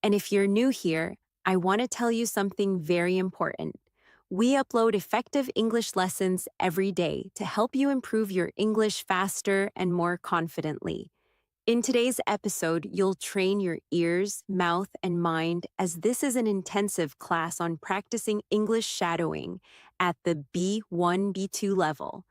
And if you're new here, I want to tell you something very important. We upload effective English lessons every day to help you improve your English faster and more confidently. In today's episode, you'll train your ears, mouth, and mind as this is an intensive class on practicing English shadowing at the B1, B2 level.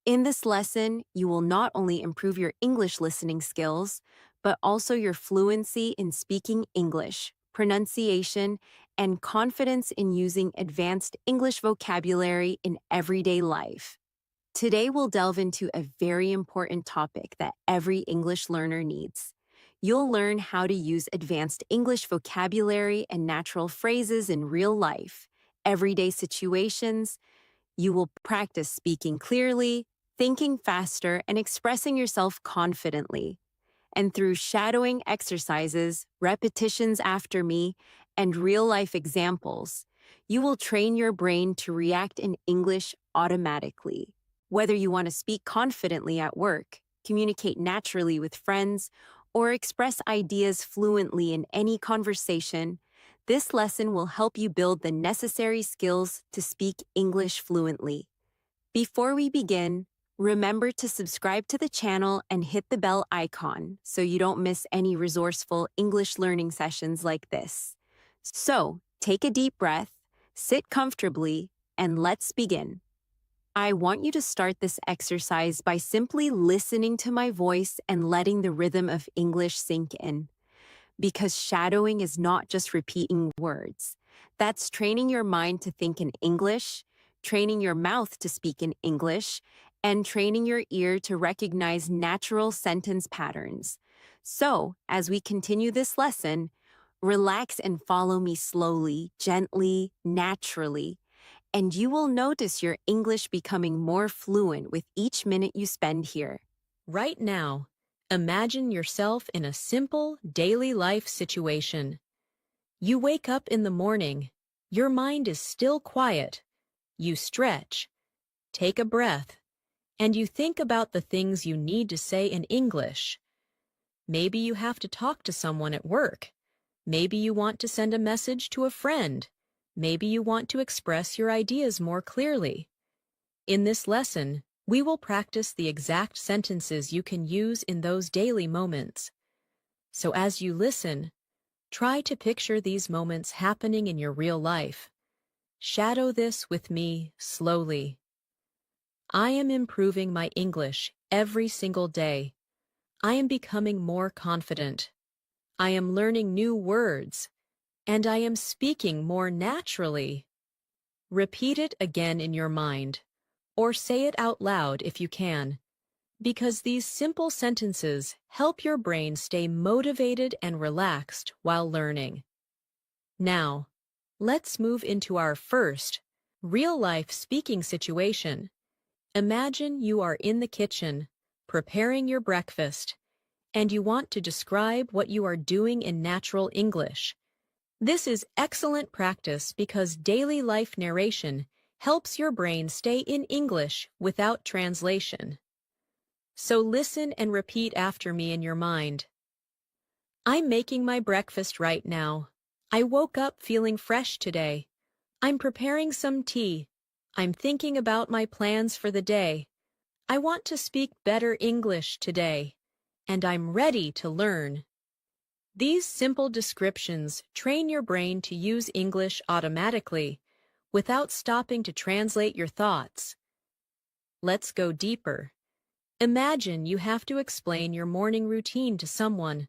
In this lesson, you will not only improve your English listening skills, but also your fluency in speaking English, pronunciation, and confidence in using advanced English vocabulary in everyday life. Today, we'll delve into a very important topic that every English learner needs. You'll learn how to use advanced English vocabulary and natural phrases in real life, everyday situations. You will practice speaking clearly, thinking faster, and expressing yourself confidently. And through shadowing exercises, repetitions after me, and real life examples, you will train your brain to react in English automatically. Whether you want to speak confidently at work, communicate naturally with friends, or express ideas fluently in any conversation, this lesson will help you build the necessary skills to speak English fluently. Before we begin, remember to subscribe to the channel and hit the bell icon so you don't miss any resourceful English learning sessions like this. So, take a deep breath, sit comfortably, and let's begin. I want you to start this exercise by simply listening to my voice and letting the rhythm of English sink in. Because shadowing is not just repeating words. That's training your mind to think in English, training your mouth to speak in English, and training your ear to recognize natural sentence patterns. So, as we continue this lesson, relax and follow me slowly, gently, naturally, and you will notice your English becoming more fluent with each minute you spend here. Right now, imagine yourself in a simple daily life situation. You wake up in the morning, your mind is still quiet. You stretch, take a breath, and you think about the things you need to say in English. Maybe you have to talk to someone at work. Maybe you want to send a message to a friend. Maybe you want to express your ideas more clearly. In this lesson, we will practice the exact sentences you can use in those daily moments. So as you listen, try to picture these moments happening in your real life. Shadow this with me slowly. I am improving my English every single day. I am becoming more confident. I am learning new words, and I am speaking more naturally. Repeat it again in your mind, or say it out loud if you can, because these simple sentences help your brain stay motivated and relaxed while learning. Now, let's move into our first, real-life speaking situation. Imagine you are in the kitchen, preparing your breakfast, and you want to describe what you are doing in natural English. This is excellent practice because daily life narration helps your brain stay in English without translation. So listen and repeat after me in your mind. I'm making my breakfast right now. I woke up feeling fresh today. I'm preparing some tea. I'm thinking about my plans for the day. I want to speak better English today, and I'm ready to learn. These simple descriptions train your brain to use English automatically, without stopping to translate your thoughts. Let's go deeper. Imagine you have to explain your morning routine to someone,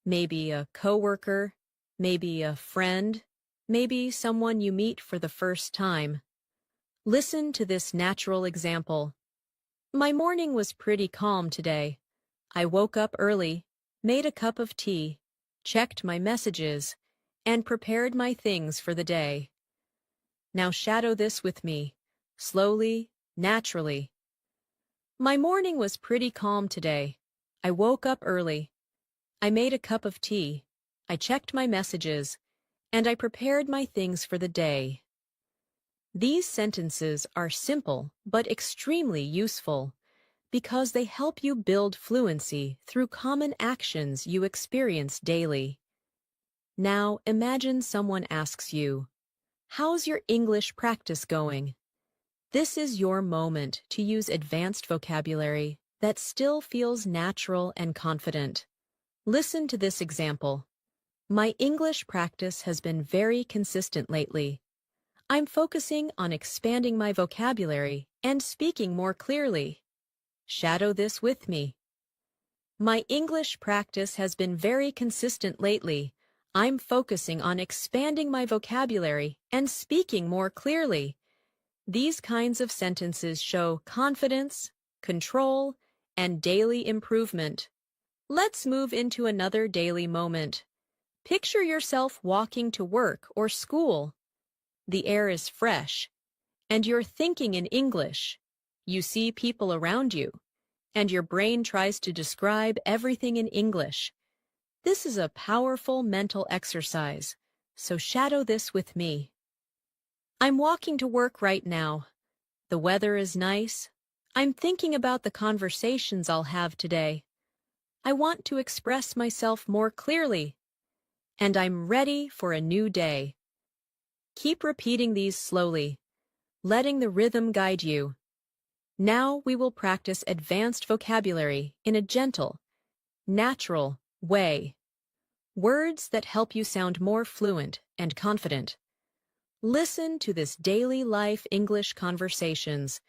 maybe a coworker, maybe a friend, maybe someone you meet for the first time. Listen to this natural example. My morning was pretty calm today. I woke up early, made a cup of tea, checked my messages, and prepared my things for the day. Now shadow this with me, slowly, naturally. My morning was pretty calm today. I woke up early. I made a cup of tea. I checked my messages, and I prepared my things for the day. These sentences are simple but extremely useful because they help you build fluency through common actions you experience daily. Now imagine someone asks you, "How's your English practice going?" This is your moment to use advanced vocabulary that still feels natural and confident. Listen to this example. My English practice has been very consistent lately. I'm focusing on expanding my vocabulary and speaking more clearly. Shadow this with me. My English practice has been very consistent lately. I'm focusing on expanding my vocabulary and speaking more clearly. These kinds of sentences show confidence, control, and daily improvement. Let's move into another daily moment. Picture yourself walking to work or school. The air is fresh, and you're thinking in English. You see people around you, and your brain tries to describe everything in English. This is a powerful mental exercise, so shadow this with me. I'm walking to work right now. The weather is nice. I'm thinking about the conversations I'll have today. I want to express myself more clearly, and I'm ready for a new day. Keep repeating these slowly, letting the rhythm guide you. Now we will practice advanced vocabulary in a gentle, natural way. Words that help you sound more fluent and confident. Listen to this daily life English conversations.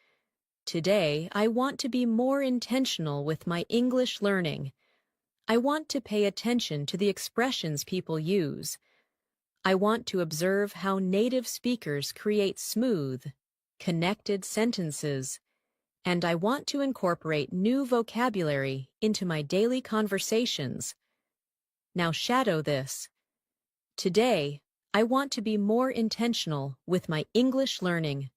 Today, I want to be more intentional with my English learning. I want to pay attention to the expressions people use. I want to observe how native speakers create smooth, connected sentences. And I want to incorporate new vocabulary into my daily conversations. Now shadow this. Today, I want to be more intentional with my English learning.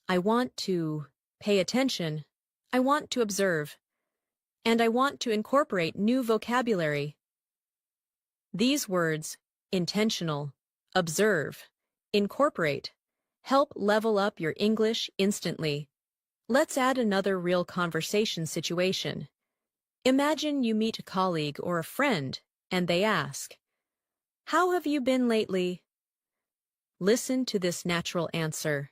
I want to pay attention. I want to observe. And I want to incorporate new vocabulary. These words, intentional, observe, incorporate, help level up your English instantly. Let's add another real conversation situation. Imagine you meet a colleague or a friend, and they ask, "How have you been lately?" Listen to this natural answer.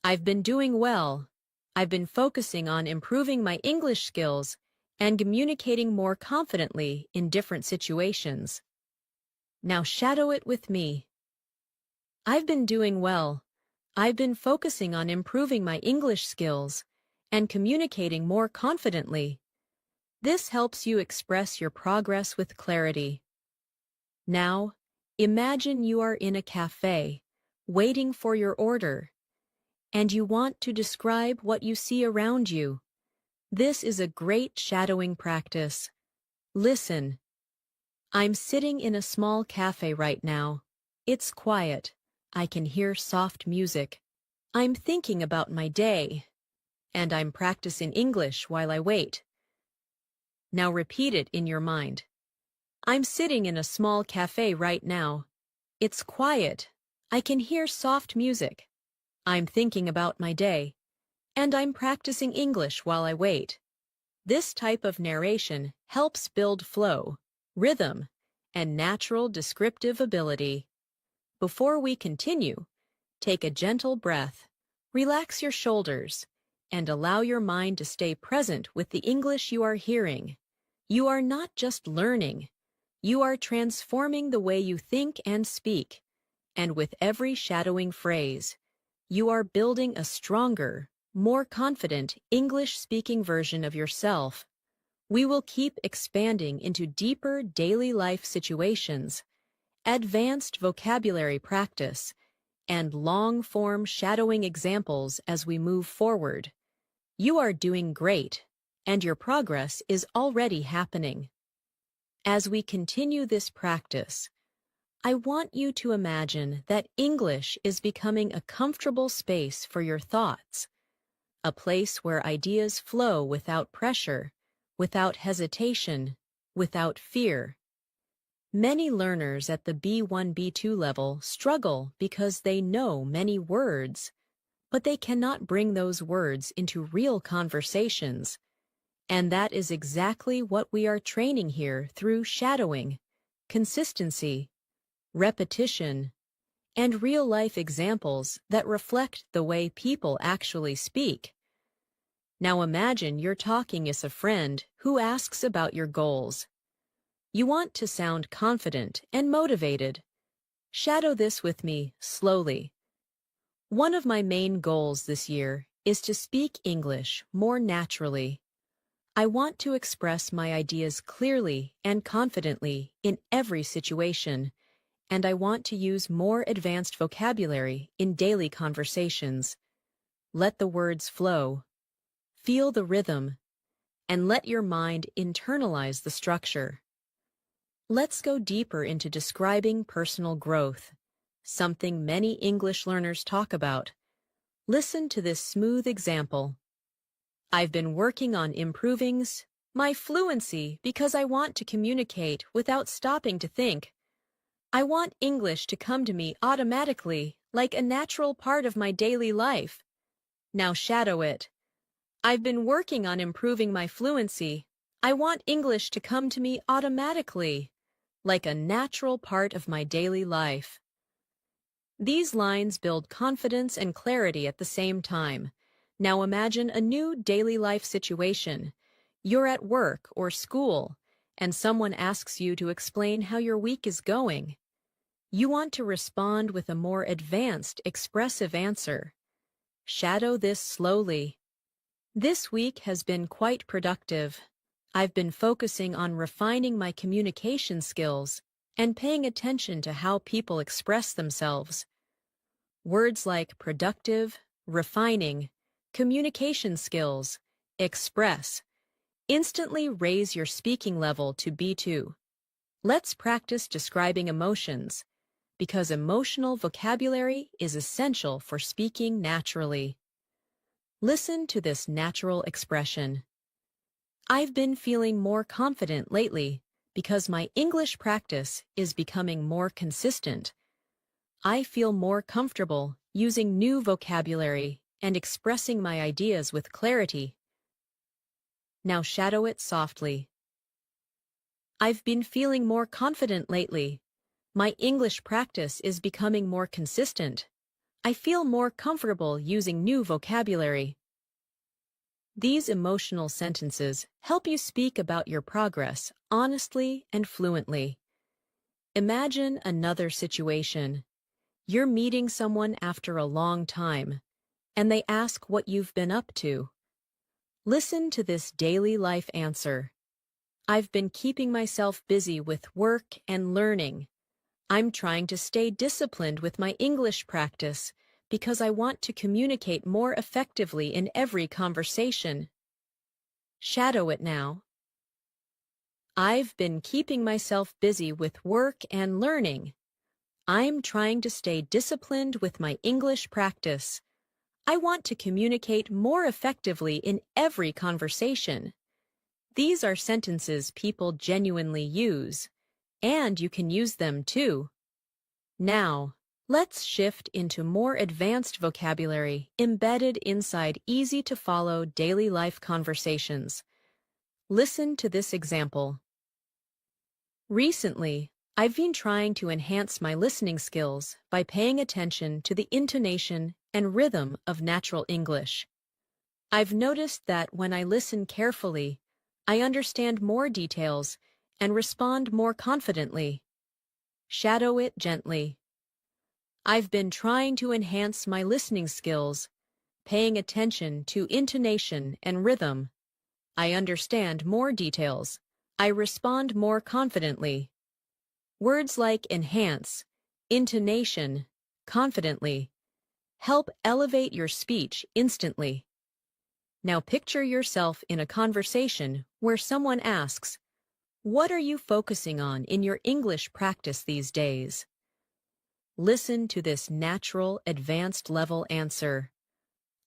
"I've been doing well. I've been focusing on improving my English skills and communicating more confidently in different situations." Now shadow it with me. "I've been doing well. I've been focusing on improving my English skills and communicating more confidently." This helps you express your progress with clarity. Now, imagine you are in a cafe, waiting for your order, and you want to describe what you see around you. This is a great shadowing practice. Listen. I'm sitting in a small cafe right now. It's quiet. I can hear soft music. I'm thinking about my day, and I'm practicing English while I wait. Now repeat it in your mind. I'm sitting in a small cafe right now. It's quiet. I can hear soft music. I'm thinking about my day, and I'm practicing English while I wait. This type of narration helps build flow, rhythm, and natural descriptive ability. Before we continue, take a gentle breath, relax your shoulders, and allow your mind to stay present with the English you are hearing. You are not just learning. You are transforming the way you think and speak. And with every shadowing phrase, you are building a stronger, more confident English-speaking version of yourself. We will keep expanding into deeper daily life situations, advanced vocabulary practice, and long-form shadowing examples as we move forward. You are doing great, and your progress is already happening. As we continue this practice, I want you to imagine that English is becoming a comfortable space for your thoughts, a place where ideas flow without pressure, without hesitation, without fear. Many learners at the B1, B2 level struggle because they know many words, but they cannot bring those words into real conversations. And that is exactly what we are training here through shadowing, consistency, repetition, and real-life examples that reflect the way people actually speak. Now imagine you're talking as a friend who asks about your goals. You want to sound confident and motivated. Shadow this with me slowly. One of my main goals this year is to speak English more naturally. I want to express my ideas clearly and confidently in every situation, and I want to use more advanced vocabulary in daily conversations. Let the words flow. Feel the rhythm, and let your mind internalize the structure. Let's go deeper into describing personal growth, something many English learners talk about. Listen to this smooth example. I've been working on improving my fluency because I want to communicate without stopping to think. I want English to come to me automatically, like a natural part of my daily life. Now shadow it. I've been working on improving my fluency. I want English to come to me automatically, like a natural part of my daily life. These lines build confidence and clarity at the same time. Now imagine a new daily life situation. You're at work or school, and someone asks you to explain how your week is going. You want to respond with a more advanced, expressive answer. Shadow this slowly. This week has been quite productive. I've been focusing on refining my communication skills and paying attention to how people express themselves. Words like productive, refining, communication skills, express, instantly raise your speaking level to B2. Let's practice describing emotions, because emotional vocabulary is essential for speaking naturally. Listen to this natural expression. I've been feeling more confident lately because my English practice is becoming more consistent. I feel more comfortable using new vocabulary and expressing my ideas with clarity. Now shadow it softly. I've been feeling more confident lately. My English practice is becoming more consistent. I feel more comfortable using new vocabulary. These emotional sentences help you speak about your progress honestly and fluently. Imagine another situation. You're meeting someone after a long time, and they ask what you've been up to. Listen to this daily life answer. I've been keeping myself busy with work and learning. I'm trying to stay disciplined with my English practice because I want to communicate more effectively in every conversation. Shadow it now. I've been keeping myself busy with work and learning. I'm trying to stay disciplined with my English practice. I want to communicate more effectively in every conversation. These are sentences people genuinely use, and you can use them too. Now, let's shift into more advanced vocabulary embedded inside easy-to-follow daily life conversations. Listen to this example. Recently, I've been trying to enhance my listening skills by paying attention to the intonation and rhythm of natural English. I've noticed that when I listen carefully, I understand more details and respond more confidently. Shadow it gently. I've been trying to enhance my listening skills, paying attention to intonation and rhythm. I understand more details. I respond more confidently. Words like enhance, intonation, confidently help elevate your speech instantly. Now picture yourself in a conversation where someone asks, "What are you focusing on in your English practice these days?" Listen to this natural, advanced level answer.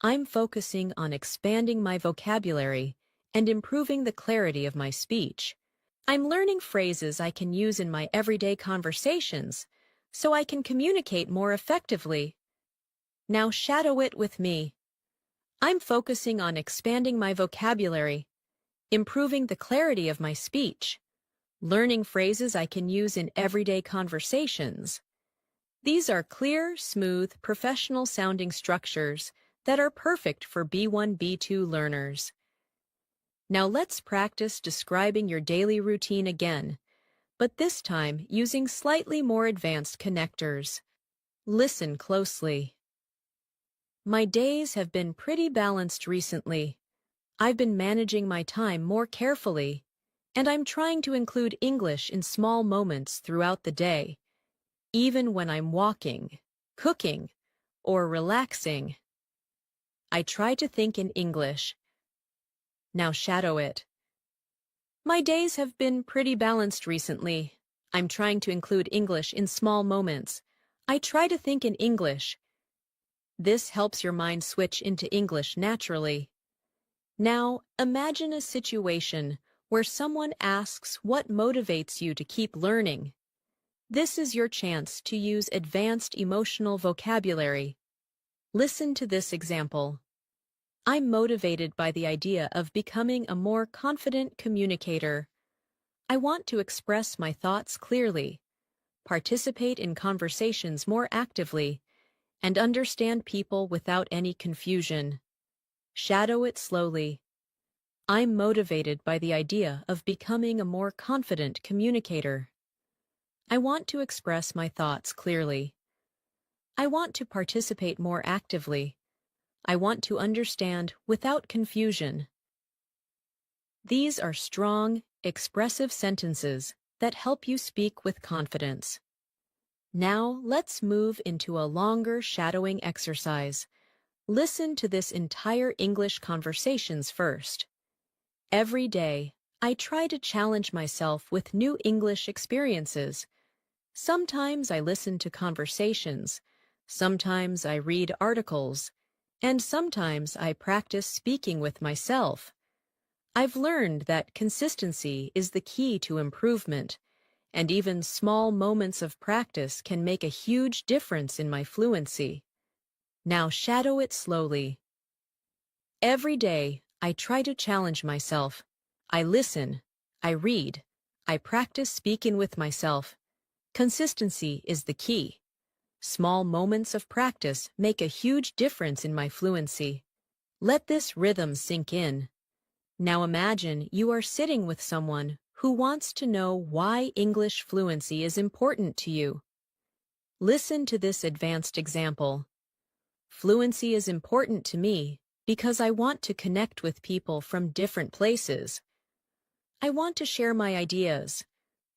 I'm focusing on expanding my vocabulary and improving the clarity of my speech. I'm learning phrases I can use in my everyday conversations so I can communicate more effectively. Now shadow it with me. I'm focusing on expanding my vocabulary, improving the clarity of my speech. learning phrases I can use in everyday conversations. These are clear, smooth, professional-sounding structures that are perfect for B1, B2 learners. Now let's practice describing your daily routine again, but this time using slightly more advanced connectors. Listen closely. My days have been pretty balanced recently. I've been managing my time more carefully, and I'm trying to include English in small moments throughout the day, even when I'm walking, cooking, or relaxing. I try to think in English. Now shadow it. My days have been pretty balanced recently. I'm trying to include English in small moments. I try to think in English. This helps your mind switch into English naturally. Now, imagine a situation where someone asks what motivates you to keep learning. This is your chance to use advanced emotional vocabulary. Listen to this example. I'm motivated by the idea of becoming a more confident communicator. I want to express my thoughts clearly, participate in conversations more actively, and understand people without any confusion. Shadow it slowly. I'm motivated by the idea of becoming a more confident communicator. I want to express my thoughts clearly. I want to participate more actively. I want to understand without confusion. These are strong, expressive sentences that help you speak with confidence. Now let's move into a longer shadowing exercise. Listen to this entire English conversations first. Every day, I try to challenge myself with new English experiences. Sometimes I listen to conversations, sometimes I read articles, and sometimes I practice speaking with myself. I've learned that consistency is the key to improvement, and even small moments of practice can make a huge difference in my fluency. Now shadow it slowly. Every day, I try to challenge myself. I listen, I read, I practice speaking with myself. Consistency is the key. Small moments of practice make a huge difference in my fluency. Let this rhythm sink in. Now imagine you are sitting with someone who wants to know why English fluency is important to you. Listen to this advanced example. Fluency is important to me because I want to connect with people from different places. I want to share my ideas,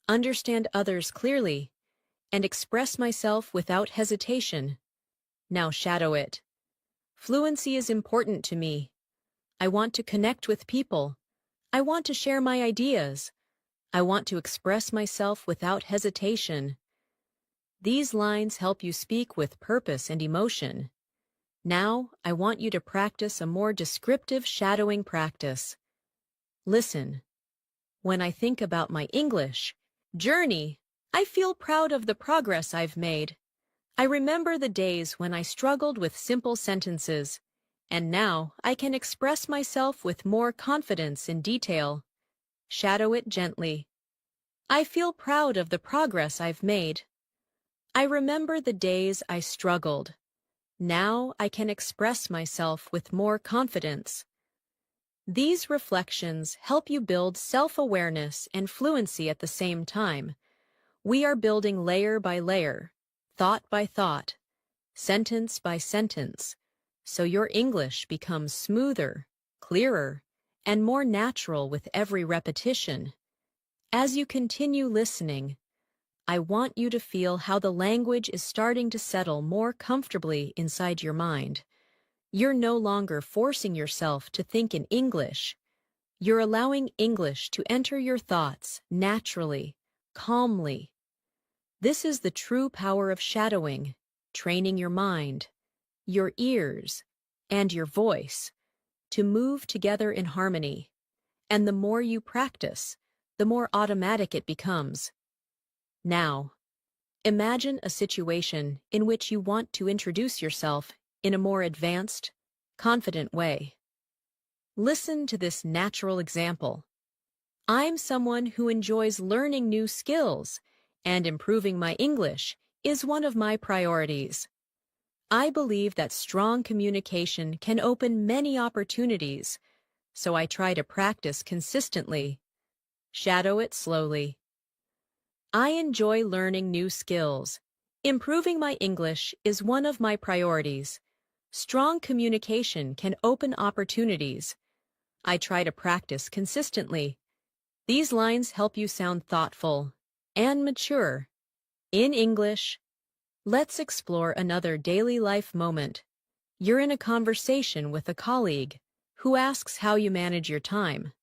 understand others clearly, and express myself without hesitation. Now shadow it. Fluency is important to me. I want to connect with people. I want to share my ideas. I want to express myself without hesitation. These lines help you speak with purpose and emotion. Now, I want you to practice a more descriptive shadowing practice. Listen. When I think about my English journey, I feel proud of the progress I've made. I remember the days when I struggled with simple sentences, and now I can express myself with more confidence in detail. Shadow it gently. I feel proud of the progress I've made. I remember the days I struggled. Now I can express myself with more confidence. These reflections help you build self-awareness and fluency at the same time. We are building layer by layer, thought by thought, sentence by sentence, so your English becomes smoother, clearer, and more natural with every repetition. As you continue listening, I want you to feel how the language is starting to settle more comfortably inside your mind. You're no longer forcing yourself to think in English. You're allowing English to enter your thoughts naturally, calmly. This is the true power of shadowing, training your mind, your ears, and your voice to move together in harmony. And the more you practice, the more automatic it becomes. Now, imagine a situation in which you want to introduce yourself in a more advanced, confident way. Listen to this natural example. I'm someone who enjoys learning new skills, and improving my English is one of my priorities. I believe that strong communication can open many opportunities, so I try to practice consistently. Shadow it slowly. I enjoy learning new skills. Improving my English is one of my priorities. Strong communication can open opportunities. I try to practice consistently. These lines help you sound thoughtful and mature. In English, let's explore another daily life moment. You're in a conversation with a colleague who asks how you manage your time.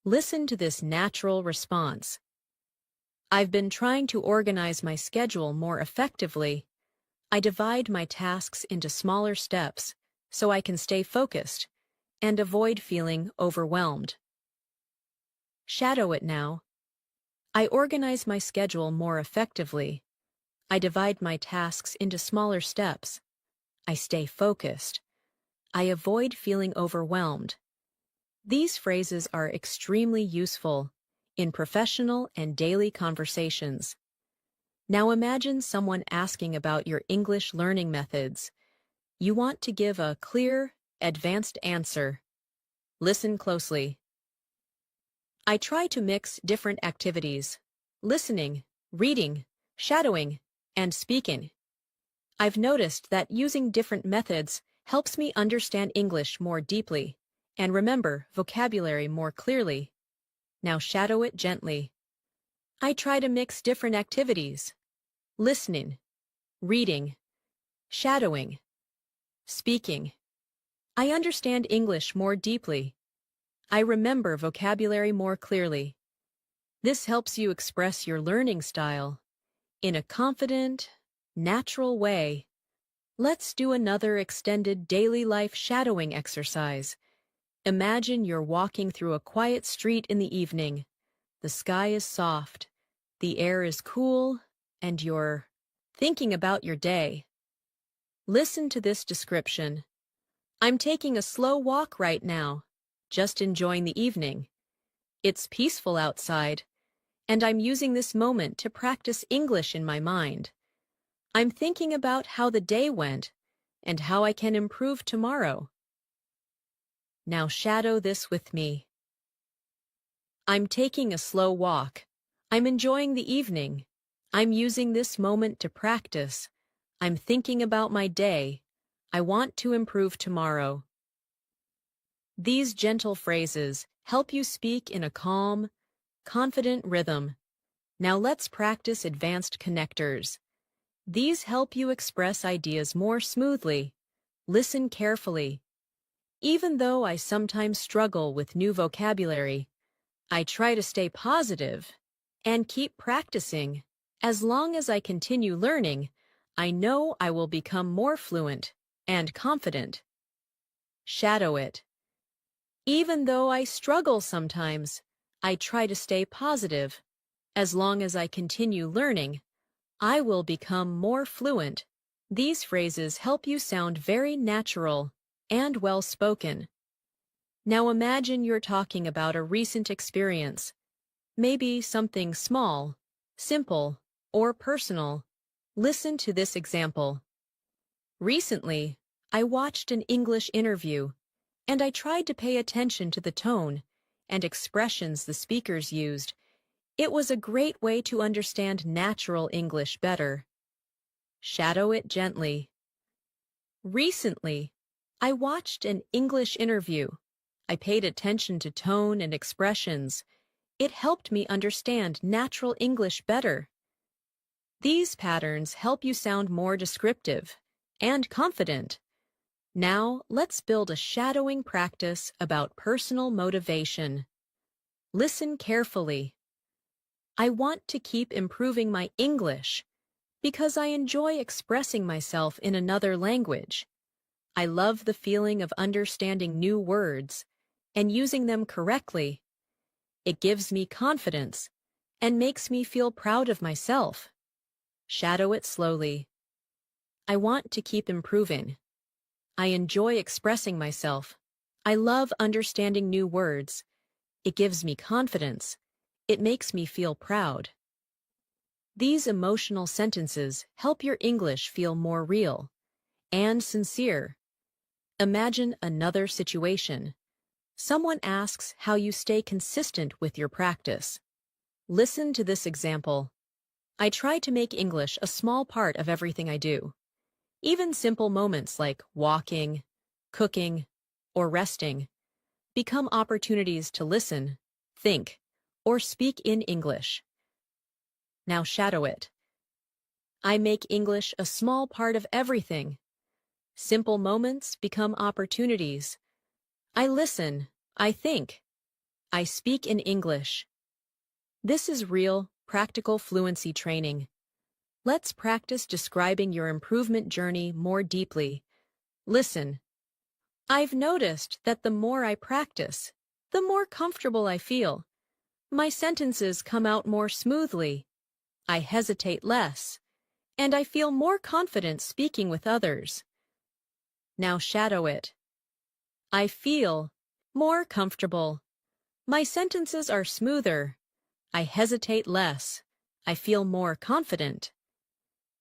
Listen to this natural response. I've been trying to organize my schedule more effectively. I divide my tasks into smaller steps so I can stay focused and avoid feeling overwhelmed. Shadow it now. I organize my schedule more effectively. I divide my tasks into smaller steps. I stay focused. I avoid feeling overwhelmed. These phrases are extremely useful in professional and daily conversations. Now imagine someone asking about your English learning methods. You want to give a clear, advanced answer. Listen closely. I try to mix different activities: listening, reading, shadowing, and speaking. I've noticed that using different methods helps me understand English more deeply and remember vocabulary more clearly. Now shadow it gently. I try to mix different activities: listening, reading, shadowing, speaking. I understand English more deeply. I remember vocabulary more clearly. This helps you express your learning style in a confident, natural way. Let's do another extended daily life shadowing exercise. Imagine you're walking through a quiet street in the evening. The sky is soft, the air is cool, and you're thinking about your day. Listen to this description. I'm taking a slow walk right now, just enjoying the evening. It's peaceful outside, and I'm using this moment to practice English in my mind. I'm thinking about how the day went and how I can improve tomorrow. Now shadow this with me. I'm taking a slow walk. I'm enjoying the evening. I'm using this moment to practice. I'm thinking about my day. I want to improve tomorrow. These gentle phrases help you speak in a calm, confident rhythm. Now let's practice advanced connectors. These help you express ideas more smoothly. Listen carefully. Even though I sometimes struggle with new vocabulary, I try to stay positive and keep practicing. As long as I continue learning, I know I will become more fluent and confident. Shadow it. Even though I struggle sometimes, I try to stay positive. As long as I continue learning, I will become more fluent. These phrases help you sound very natural and well-spoken. Now imagine you're talking about a recent experience, maybe something small, simple, or personal. Listen to this example. Recently, I watched an English interview, and I tried to pay attention to the tone and expressions the speakers used. It was a great way to understand natural English better. Shadow it gently. Recently, I watched an English interview. I paid attention to tone and expressions. It helped me understand natural English better. These patterns help you sound more descriptive and confident. Now, let's build a shadowing practice about personal motivation. Listen carefully. I want to keep improving my English because I enjoy expressing myself in another language. I love the feeling of understanding new words and using them correctly. It gives me confidence and makes me feel proud of myself. Shadow it slowly. I want to keep improving. I enjoy expressing myself. I love understanding new words. It gives me confidence It makes me feel proud. These emotional sentences help your English feel more real and sincere. Imagine another situation. Someone asks how you stay consistent with your practice. Listen to this example. I try to make English a small part of everything I do. Even simple moments like walking, cooking, or resting become opportunities to listen, think, or speak in English. Now shadow it. I make English a small part of everything. Simple moments become opportunities. I listen, I think, I speak in English. This is real, practical fluency training. Let's practice describing your improvement journey more deeply. Listen. I've noticed that the more I practice, the more comfortable I feel. My sentences come out more smoothly. I hesitate less, and I feel more confident speaking with others. Now shadow it. I feel more comfortable. My sentences are smoother. I hesitate less. I feel more confident.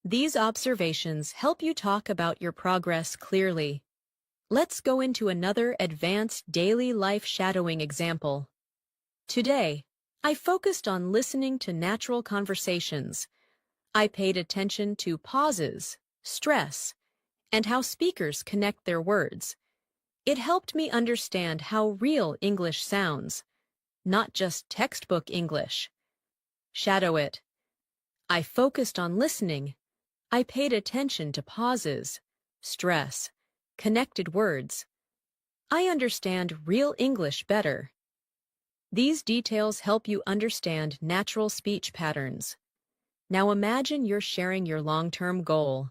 These observations help you talk about your progress clearly. Let's go into another advanced daily life shadowing example. Today, I focused on listening to natural conversations. I paid attention to pauses, stress, and how speakers connect their words. It helped me understand how real English sounds, not just textbook English. Shadow it. I focused on listening. I paid attention to pauses, stress, connected words. I understand real English better. These details help you understand natural speech patterns. Now imagine you're sharing your long-term goal.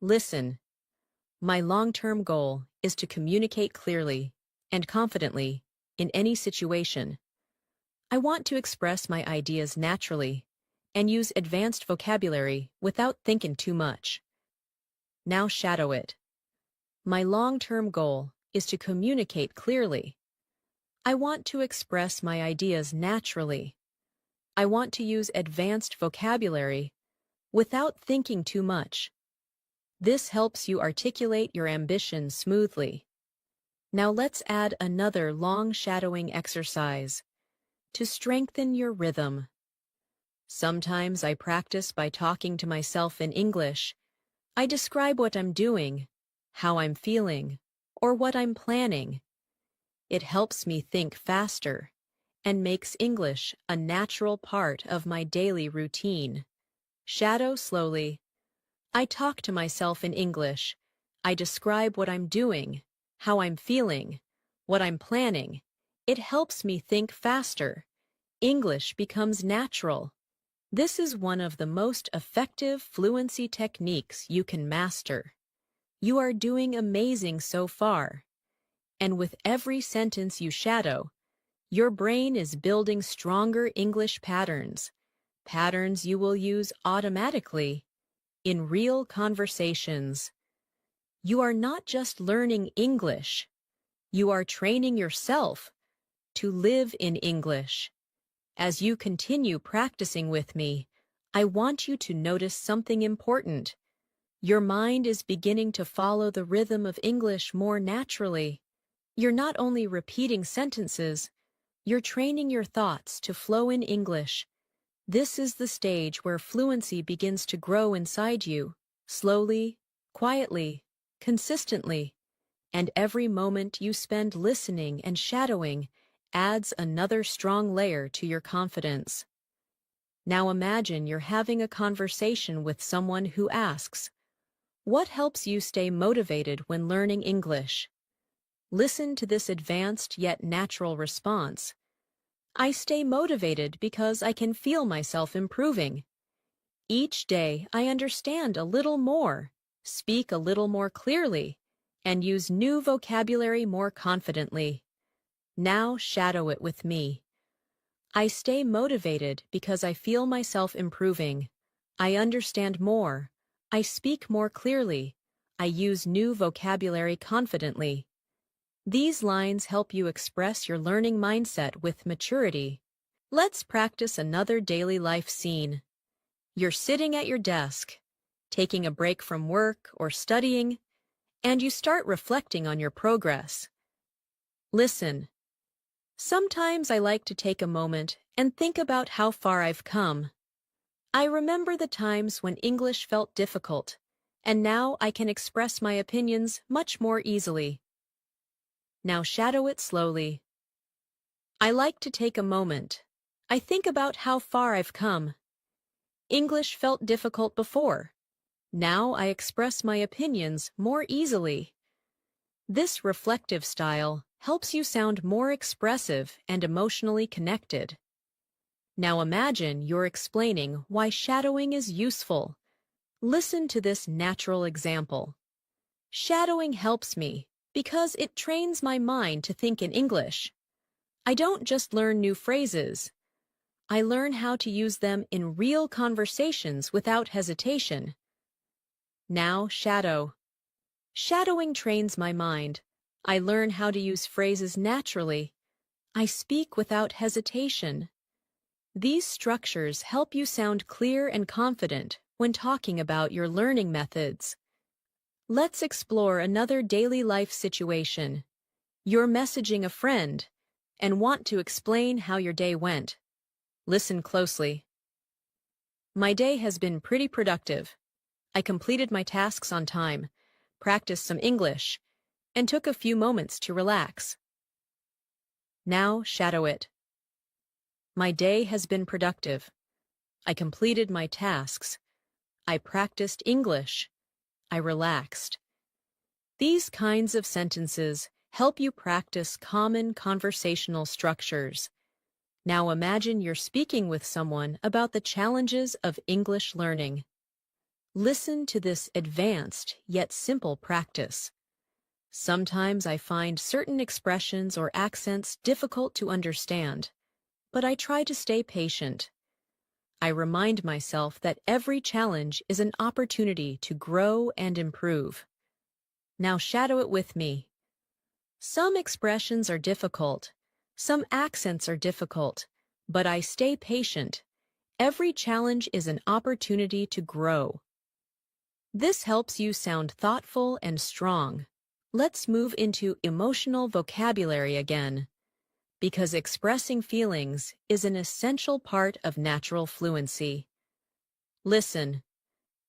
Listen. My long-term goal is to communicate clearly and confidently in any situation. I want to express my ideas naturally and use advanced vocabulary without thinking too much. Now shadow it. My long-term goal is to communicate clearly. I want to express my ideas naturally. I want to use advanced vocabulary without thinking too much. This helps you articulate your ambition smoothly. Now let's add another long shadowing exercise to strengthen your rhythm. Sometimes I practice by talking to myself in English. I describe what I'm doing, how I'm feeling, or what I'm planning. It helps me think faster and makes English a natural part of my daily routine. Shadow slowly. I talk to myself in English. I describe what I'm doing, how I'm feeling, what I'm planning. It helps me think faster. English becomes natural. This is one of the most effective fluency techniques you can master. You are doing amazing so far. And with every sentence you shadow, your brain is building stronger English patterns, patterns you will use automatically in real conversations. You are not just learning English, you are training yourself to live in English. As you continue practicing with me, I want you to notice something important. Your mind is beginning to follow the rhythm of English more naturally. You're not only repeating sentences, you're training your thoughts to flow in English. This is the stage where fluency begins to grow inside you, slowly, quietly, consistently. And every moment you spend listening and shadowing adds another strong layer to your confidence. Now imagine you're having a conversation with someone who asks, "What helps you stay motivated when learning English?" Listen to this advanced yet natural response. I stay motivated because I can feel myself improving. Each day I understand a little more, speak a little more clearly, and use new vocabulary more confidently. Now shadow it with me. I stay motivated because I feel myself improving. I understand more. I speak more clearly. I use new vocabulary confidently. These lines help you express your learning mindset with maturity. Let's practice another daily life scene. You're sitting at your desk, taking a break from work or studying, and you start reflecting on your progress. Listen. Sometimes I like to take a moment and think about how far I've come. I remember the times when English felt difficult, and now I can express my opinions much more easily. Now shadow it slowly. I like to take a moment. I think about how far I've come. English felt difficult before. Now I express my opinions more easily. This reflective style helps you sound more expressive and emotionally connected. Now imagine you're explaining why shadowing is useful. Listen to this natural example. Shadowing helps me because it trains my mind to think in English. I don't just learn new phrases. I learn how to use them in real conversations without hesitation. Now shadow. Shadowing trains my mind. I learn how to use phrases naturally. I speak without hesitation. These structures help you sound clear and confident when talking about your learning methods. Let's explore another daily life situation. You're messaging a friend and want to explain how your day went. Listen closely. My day has been pretty productive. I completed my tasks on time, practiced some English, and took a few moments to relax. Now shadow it. My day has been productive. I completed my tasks. I practiced English. I relaxed. These kinds of sentences help you practice common conversational structures. Now imagine you're speaking with someone about the challenges of English learning. Listen to this advanced yet simple practice. Sometimes I find certain expressions or accents difficult to understand, but I try to stay patient. I remind myself that every challenge is an opportunity to grow and improve. Now shadow it with me. Some expressions are difficult. Some accents are difficult, but I stay patient. Every challenge is an opportunity to grow. This helps you sound thoughtful and strong. Let's move into emotional vocabulary again, because expressing feelings is an essential part of natural fluency. Listen.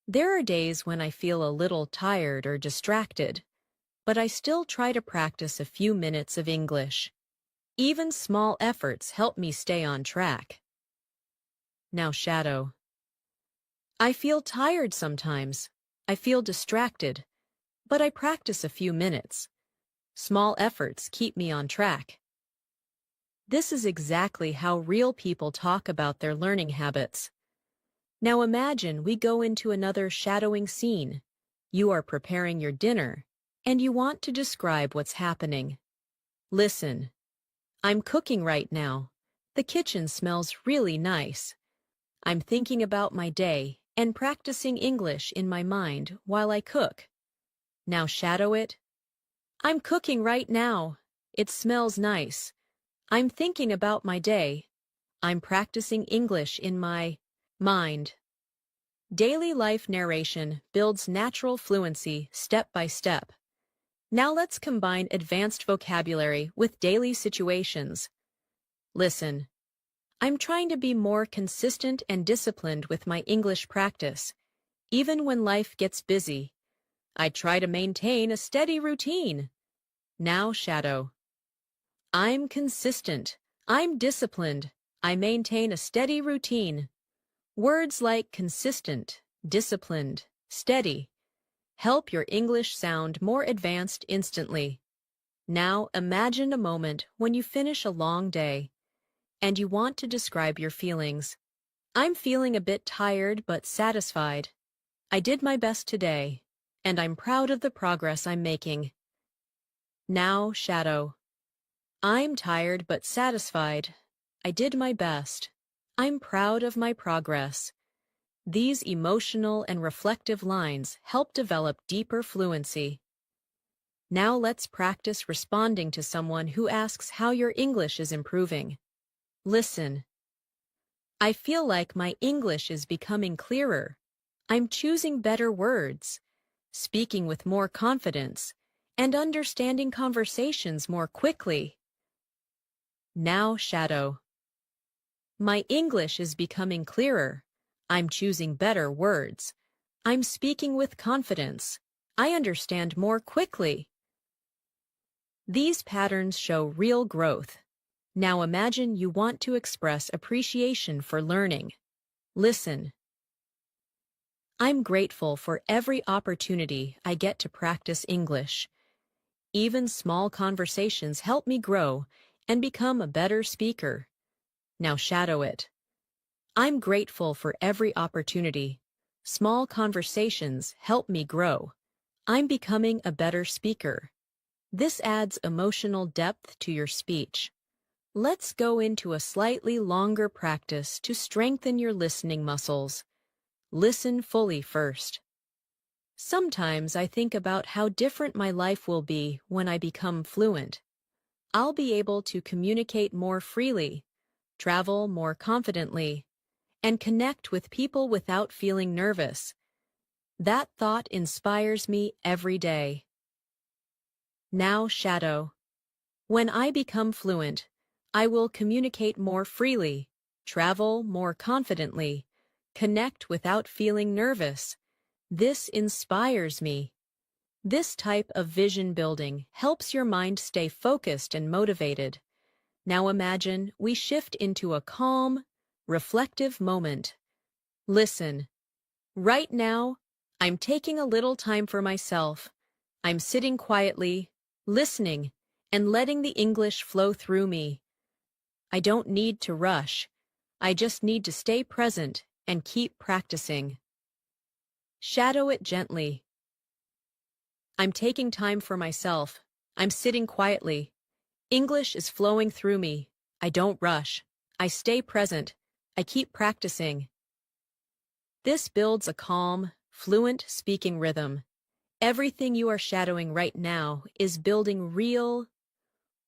There are days when I feel a little tired or distracted, but I still try to practice a few minutes of English. Even small efforts help me stay on track. Now shadow. I feel tired sometimes. I feel distracted, but I practice a few minutes. Small efforts keep me on track. This is exactly how real people talk about their learning habits. Now imagine we go into another shadowing scene. You are preparing your dinner, and you want to describe what's happening. Listen. I'm cooking right now. The kitchen smells really nice. I'm thinking about my day and practicing English in my mind while I cook. Now shadow it. I'm cooking right now. It smells nice. I'm thinking about my day. I'm practicing English in my mind. Daily life narration builds natural fluency step by step. Now let's combine advanced vocabulary with daily situations. Listen. I'm trying to be more consistent and disciplined with my English practice. Even when life gets busy, I try to maintain a steady routine. Now shadow. I'm consistent. I'm disciplined. I maintain a steady routine. Words like consistent, disciplined, steady help your English sound more advanced instantly. Now imagine a moment when you finish a long day and you want to describe your feelings. I'm feeling a bit tired but satisfied. I did my best today, and I'm proud of the progress I'm making. Now shadow. I'm tired but satisfied. I did my best. I'm proud of my progress. These emotional and reflective lines help develop deeper fluency. Now let's practice responding to someone who asks how your English is improving. Listen. I feel like my English is becoming clearer. I'm choosing better words, speaking with more confidence, and understanding conversations more quickly. Now shadow. My English is becoming clearer. I'm choosing better words. I'm speaking with confidence. I understand more quickly. These patterns show real growth. Now imagine you want to express appreciation for learning. Listen. I'm grateful for every opportunity I get to practice English. Even small conversations help me grow and become a better speaker. Now shadow it. I'm grateful for every opportunity. Small conversations help me grow. I'm becoming a better speaker. This adds emotional depth to your speech. Let's go into a slightly longer practice to strengthen your listening muscles. Listen fully first. Sometimes I think about how different my life will be when I become fluent. I'll be able to communicate more freely, travel more confidently, and connect with people without feeling nervous. That thought inspires me every day. Now shadow. When I become fluent, I will communicate more freely, travel more confidently, connect without feeling nervous. This inspires me. This type of vision building helps your mind stay focused and motivated. Now imagine we shift into a calm, reflective moment. Listen. Right now, I'm taking a little time for myself. I'm sitting quietly, listening, and letting the English flow through me. I don't need to rush. I just need to stay present and keep practicing. Shadow it gently. I'm taking time for myself. I'm sitting quietly. English is flowing through me. I don't rush. I stay present. I keep practicing. This builds a calm, fluent speaking rhythm. Everything you are shadowing right now is building real,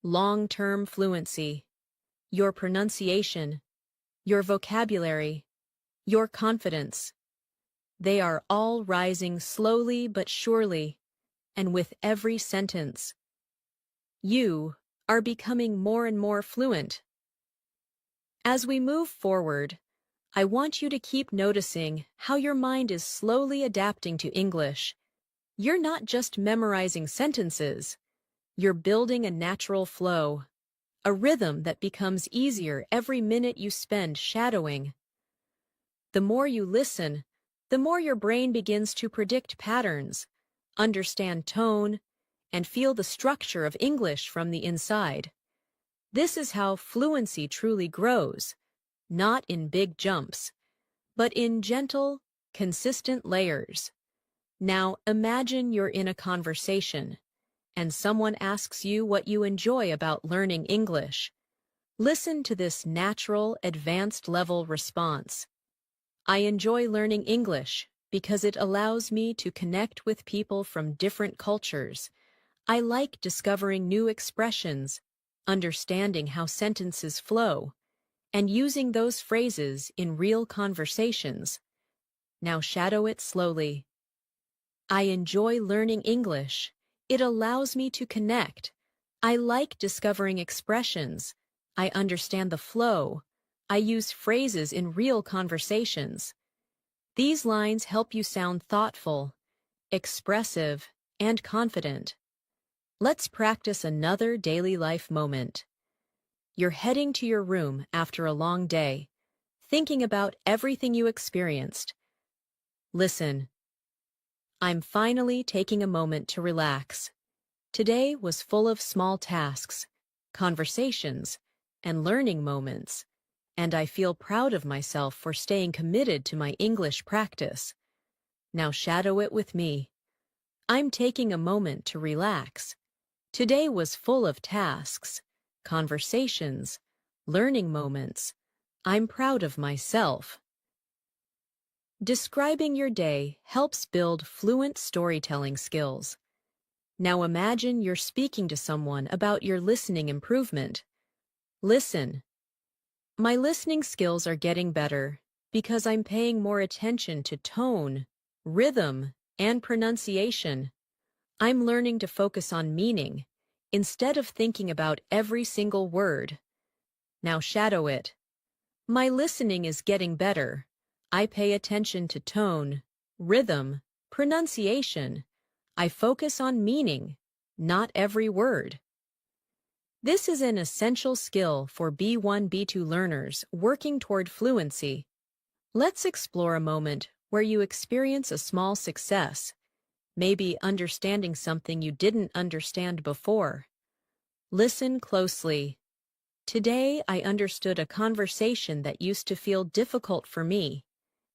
long-term fluency. Your pronunciation, your vocabulary, your confidence. They are all rising slowly but surely, and with every sentence. You are becoming more and more fluent. As we move forward, I want you to keep noticing how your mind is slowly adapting to English. You're not just memorizing sentences, you're building a natural flow, a rhythm that becomes easier every minute you spend shadowing. The more you listen, the more your brain begins to predict patterns, understand tone, and feel the structure of English from the inside. This is how fluency truly grows, not in big jumps, but in gentle, consistent layers. Now imagine you're in a conversation, and someone asks you what you enjoy about learning English. Listen to this natural, advanced-level response. I enjoy learning English because it allows me to connect with people from different cultures. I like discovering new expressions, understanding how sentences flow, and using those phrases in real conversations. Now shadow it slowly. I enjoy learning English. It allows me to connect. I like discovering expressions. I understand the flow. I use phrases in real conversations. These lines help you sound thoughtful, expressive, and confident. Let's practice another daily life moment. You're heading to your room after a long day, thinking about everything you experienced. Listen. I'm finally taking a moment to relax. Today was full of small tasks, conversations, and learning moments, and I feel proud of myself for staying committed to my English practice. Now shadow it with me. I'm taking a moment to relax. Today was full of tasks, conversations, learning moments. I'm proud of myself. Describing your day helps build fluent storytelling skills. Now imagine you're speaking to someone about your listening improvement. Listen. My listening skills are getting better because I'm paying more attention to tone, rhythm, and pronunciation. I'm learning to focus on meaning instead of thinking about every single word. Now shadow it. My listening is getting better. I pay attention to tone, rhythm, pronunciation. I focus on meaning, not every word. This is an essential skill for B1, B2 learners working toward fluency. Let's explore a moment where you experience a small success, maybe understanding something you didn't understand before. Listen closely. Today I understood a conversation that used to feel difficult for me,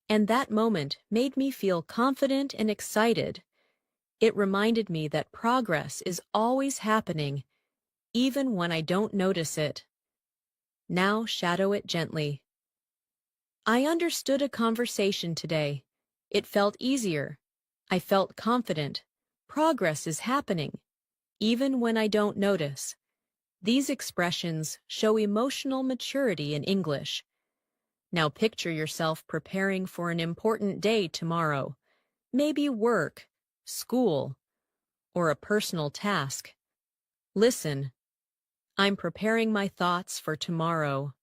and that moment made me feel confident and excited. It reminded me that progress is always happening, even when I don't notice it. Now shadow it gently. I understood a conversation today. It felt easier. I felt confident. Progress is happening, even when I don't notice. These expressions show emotional maturity in English. Now picture yourself preparing for an important day tomorrow, maybe work, school, or a personal task. Listen. I'm preparing my thoughts for tomorrow.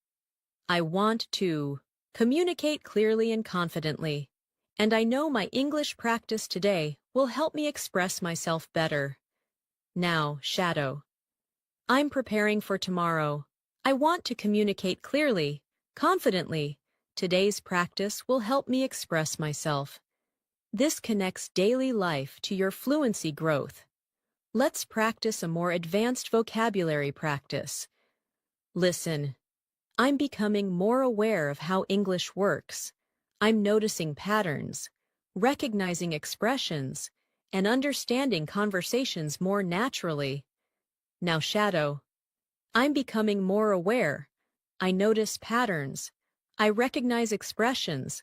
I want to communicate clearly and confidently, and I know my English practice today will help me express myself better. Now, shadow. I'm preparing for tomorrow. I want to communicate clearly, confidently. Today's practice will help me express myself. This connects daily life to your fluency growth. Let's practice a more advanced vocabulary practice. Listen. I'm becoming more aware of how English works. I'm noticing patterns, recognizing expressions, and understanding conversations more naturally. Now shadow. I'm becoming more aware. I notice patterns. I recognize expressions.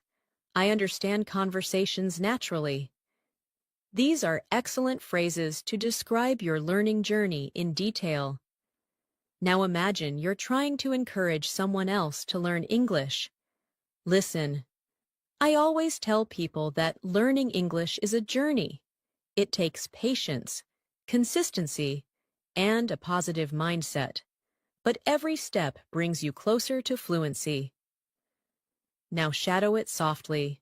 I understand conversations naturally. These are excellent phrases to describe your learning journey in detail. Now imagine you're trying to encourage someone else to learn English. Listen. I always tell people that learning English is a journey. It takes patience, consistency, and a positive mindset. But every step brings you closer to fluency. Now shadow it softly.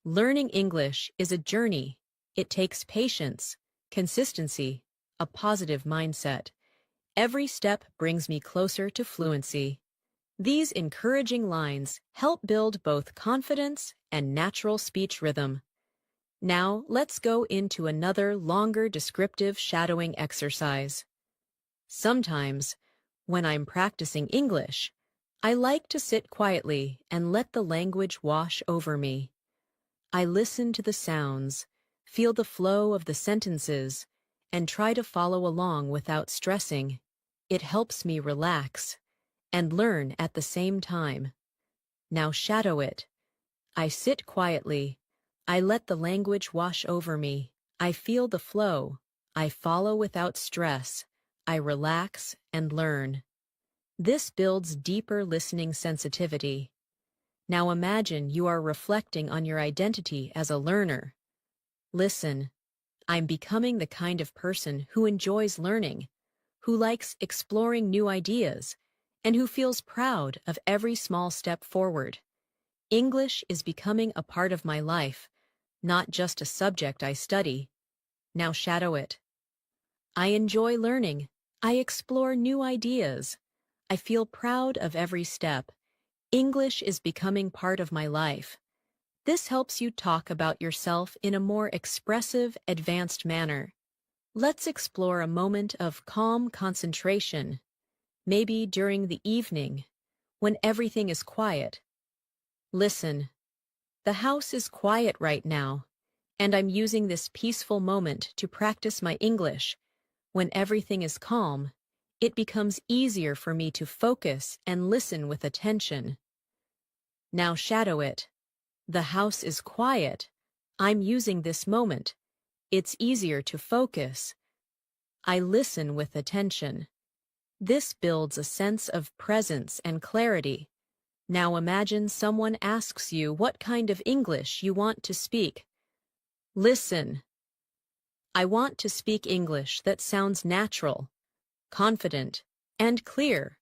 Learning English is a journey. It takes patience, consistency, a positive mindset. Every step brings me closer to fluency. These encouraging lines help build both confidence and natural speech rhythm. Now, let's go into another longer descriptive shadowing exercise. Sometimes, when I'm practicing English, I like to sit quietly and let the language wash over me. I listen to the sounds, feel the flow of the sentences, and try to follow along without stressing. It helps me relax and learn at the same time. Now shadow it. I sit quietly. I let the language wash over me. I feel the flow. I follow without stress. I relax and learn. This builds deeper listening sensitivity. Now imagine you are reflecting on your identity as a learner. Listen. I'm becoming the kind of person who enjoys learning, who likes exploring new ideas, and who feels proud of every small step forward. English is becoming a part of my life, not just a subject I study. Now shadow it. I enjoy learning. I explore new ideas. I feel proud of every step. English is becoming part of my life. This helps you talk about yourself in a more expressive, advanced manner. Let's explore a moment of calm concentration, maybe during the evening, when everything is quiet. Listen. The house is quiet right now, and I'm using this peaceful moment to practice my English. When everything is calm, it becomes easier for me to focus and listen with attention. Now shadow it. The house is quiet. I'm using this moment. It's easier to focus. I listen with attention. This builds a sense of presence and clarity. Now imagine someone asks you what kind of English you want to speak. Listen. I want to speak English that sounds natural, confident, and clear.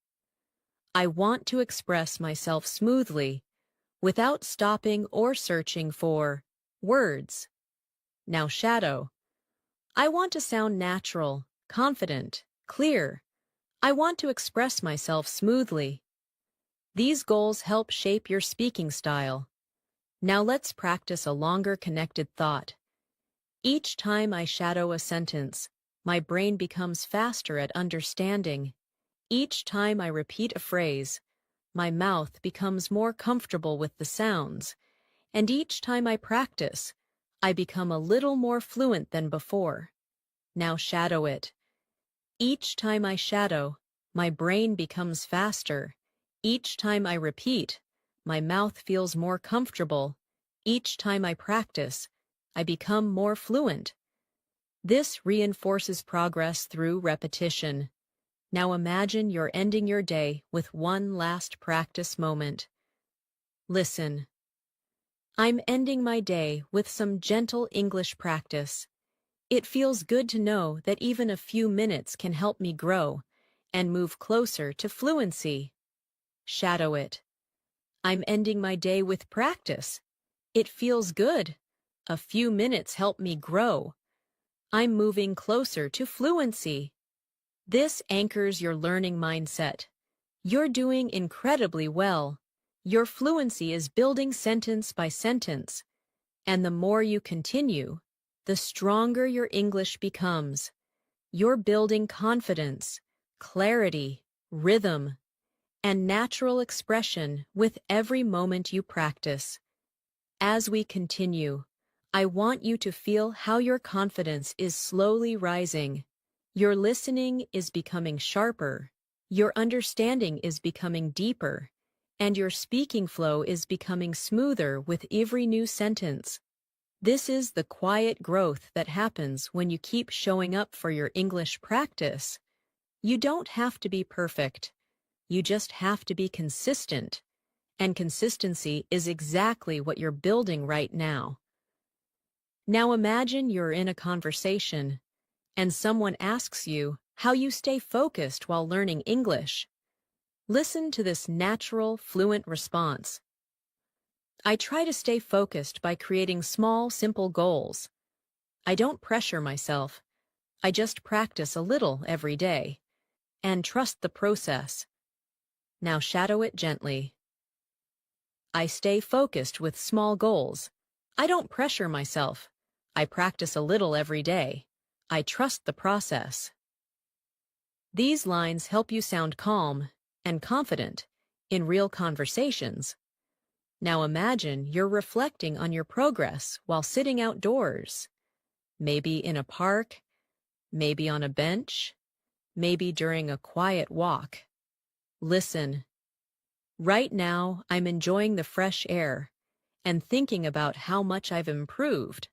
I want to express myself smoothly, without stopping or searching for words. Now shadow. I want to sound natural, confident, clear. I want to express myself smoothly. These goals help shape your speaking style. Now let's practice a longer connected thought. Each time I shadow a sentence, my brain becomes faster at understanding. Each time I repeat a phrase, my mouth becomes more comfortable with the sounds. And each time I practice, I become a little more fluent than before. Now shadow it. Each time I shadow, my brain becomes faster. Each time I repeat, my mouth feels more comfortable. Each time I practice, I become more fluent. This reinforces progress through repetition. Now imagine you're ending your day with one last practice moment. Listen. I'm ending my day with some gentle English practice. It feels good to know that even a few minutes can help me grow and move closer to fluency. Shadow it. I'm ending my day with practice. It feels good. A few minutes help me grow. I'm moving closer to fluency. This anchors your learning mindset. You're doing incredibly well. Your fluency is building sentence by sentence. And the more you continue, the stronger your English becomes. You're building confidence, clarity, rhythm, and natural expression with every moment you practice. As we continue, I want you to feel how your confidence is slowly rising. Your listening is becoming sharper, your understanding is becoming deeper, and your speaking flow is becoming smoother with every new sentence. This is the quiet growth that happens when you keep showing up for your English practice. You don't have to be perfect. You just have to be consistent. And consistency is exactly what you're building right now. Now imagine you're in a conversation, and someone asks you how you stay focused while learning English. Listen to this natural, fluent response. I try to stay focused by creating small, simple goals. I don't pressure myself. I just practice a little every day and trust the process. Now shadow it gently. I stay focused with small goals. I don't pressure myself. I practice a little every day. I trust the process. These lines help you sound calm and confident in real conversations. Now imagine you're reflecting on your progress while sitting outdoors. Maybe in a park, maybe on a bench, maybe during a quiet walk. Listen. Right now, I'm enjoying the fresh air and thinking about how much I've improved.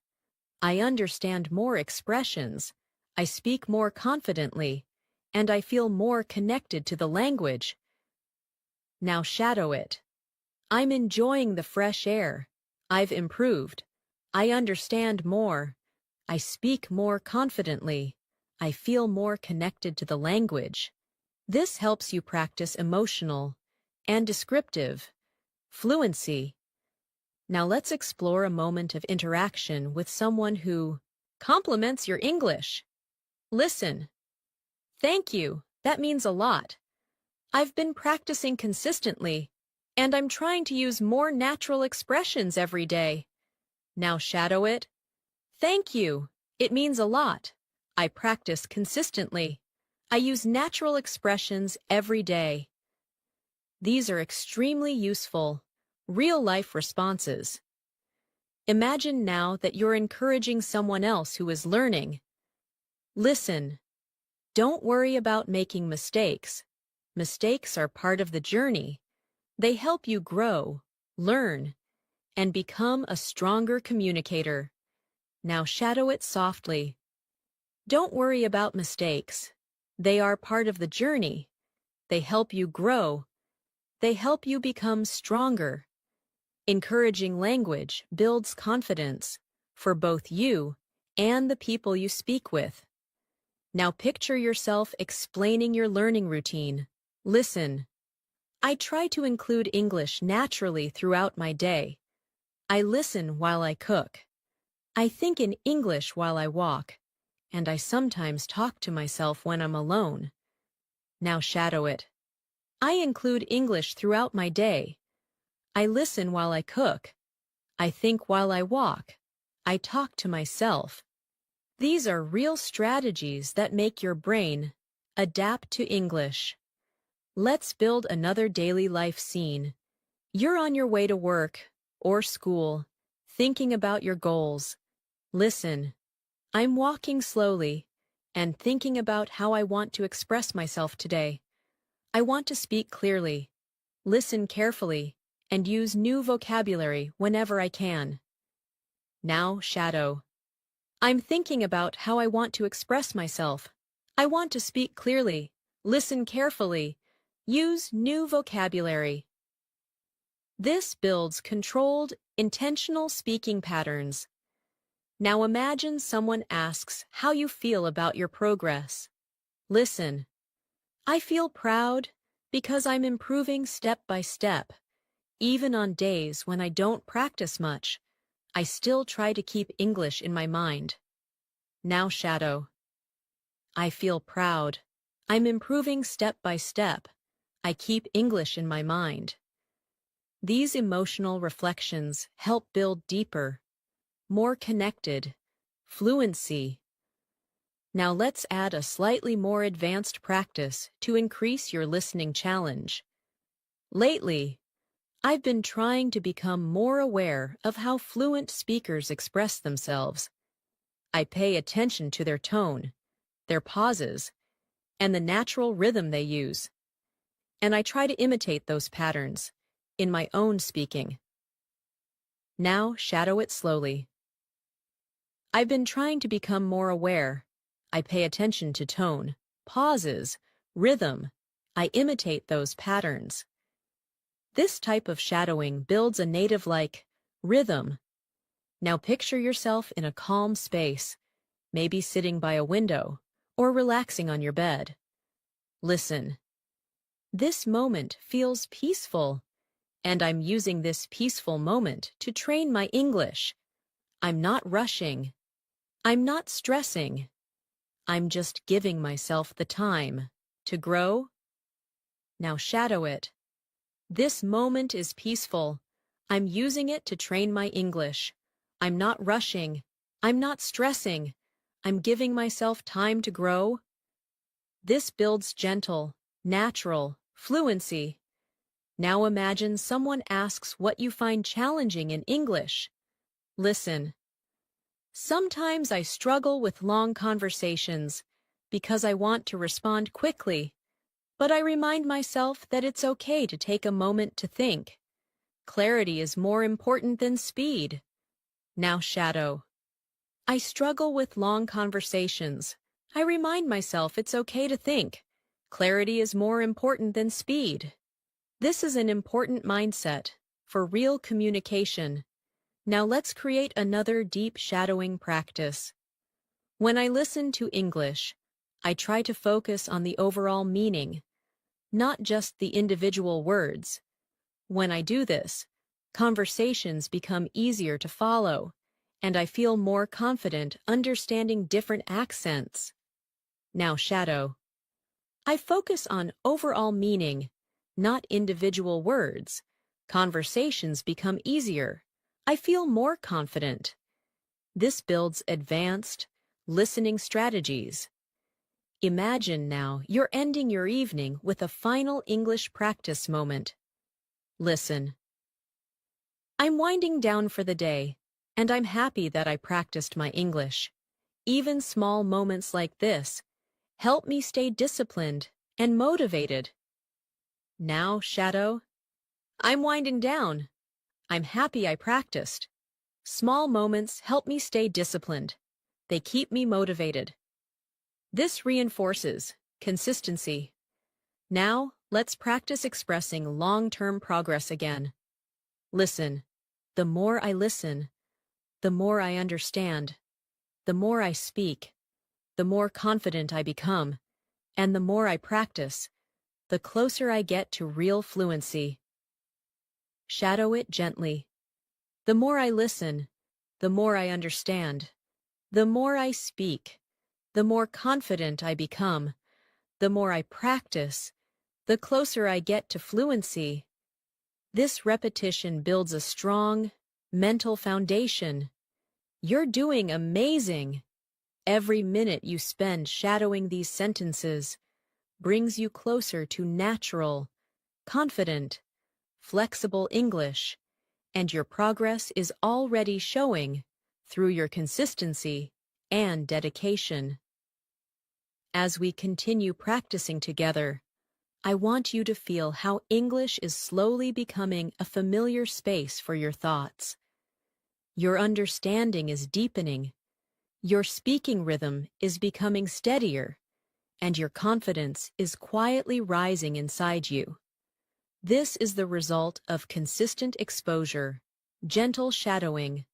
I understand more expressions, I speak more confidently, and I feel more connected to the language. Now shadow it. I'm enjoying the fresh air. I've improved. I understand more. I speak more confidently. I feel more connected to the language. This helps you practice emotional and descriptive fluency. Now let's explore a moment of interaction with someone who compliments your English. Listen. Thank you. That means a lot. I've been practicing consistently, and I'm trying to use more natural expressions every day. Now shadow it. Thank you. It means a lot. I practice consistently. I use natural expressions every day. These are extremely useful, real-life responses. Imagine now that you're encouraging someone else who is learning. Listen. Don't worry about making mistakes. Mistakes are part of the journey. They help you grow, learn, and become a stronger communicator. Now shadow it softly. Don't worry about mistakes. They are part of the journey. They help you grow. They help you become stronger. Encouraging language builds confidence for both you and the people you speak with. Now picture yourself explaining your learning routine. Listen. I try to include English naturally throughout my day. I listen while I cook. I think in English while I walk. And I sometimes talk to myself when I'm alone. Now shadow it. I include English throughout my day. I listen while I cook. I think while I walk. I talk to myself. These are real strategies that make your brain adapt to English. Let's build another daily life scene. You're on your way to work or school, thinking about your goals. Listen. I'm walking slowly and thinking about how I want to express myself today. I want to speak clearly, listen carefully, and use new vocabulary whenever I can. Now, shadow. I'm thinking about how I want to express myself. I want to speak clearly, listen carefully, use new vocabulary. This builds controlled, intentional speaking patterns. Now imagine someone asks how you feel about your progress. Listen. I feel proud because I'm improving step by step. Even on days when I don't practice much, I still try to keep English in my mind. Now shadow. I feel proud. I'm improving step by step. I keep English in my mind. These emotional reflections help build deeper, more connected fluency. Now let's add a slightly more advanced practice to increase your listening challenge. Lately, I've been trying to become more aware of how fluent speakers express themselves. I pay attention to their tone, their pauses, and the natural rhythm they use. And I try to imitate those patterns in my own speaking. Now shadow it slowly. I've been trying to become more aware. I pay attention to tone, pauses, rhythm. I imitate those patterns. This type of shadowing builds a native-like rhythm. Now picture yourself in a calm space, maybe sitting by a window or relaxing on your bed. Listen. This moment feels peaceful, and I'm using this peaceful moment to train my English. I'm not rushing. I'm not stressing. I'm just giving myself the time to grow. Now shadow it. This moment is peaceful. I'm using it to train my English. I'm not rushing. I'm not stressing. I'm giving myself time to grow. This builds gentle, natural fluency. Now imagine someone asks what you find challenging in English. Listen. Sometimes I struggle with long conversations because I want to respond quickly, but I remind myself that it's okay to take a moment to think. Clarity is more important than speed. Now shadow. I struggle with long conversations. I remind myself it's okay to think. Clarity is more important than speed. This is an important mindset for real communication. Now let's create another deep shadowing practice. When I listen to English, I try to focus on the overall meaning, not just the individual words. When I do this, conversations become easier to follow, and I feel more confident understanding different accents. Now shadow. I focus on overall meaning, not individual words. Conversations become easier. I feel more confident. This builds advanced listening strategies. Imagine now you're ending your evening with a final English practice moment. Listen. I'm winding down for the day, and I'm happy that I practiced my English. Even small moments like this help me stay disciplined and motivated. Now, shadow. I'm winding down. I'm happy I practiced. Small moments help me stay disciplined. They keep me motivated. This reinforces consistency. Now, Let's practice expressing long-term progress again. Listen. The more I listen, the more I understand. The more I speak, the more confident I become. And the more I practice, the closer I get to real fluency. Shadow it gently. The more I listen, the more I understand. The more I speak, the more confident I become. The more I practice, the closer I get to fluency. This repetition builds a strong, mental foundation. You're doing amazing. Every minute you spend shadowing these sentences brings you closer to natural, confident, flexible English, and your progress is already showing through your consistency and dedication. As we continue practicing together, I want you to feel how English is slowly becoming a familiar space for your thoughts. Your understanding is deepening, your speaking rhythm is becoming steadier, and your confidence is quietly rising inside you. This is the result of consistent exposure, gentle shadowing,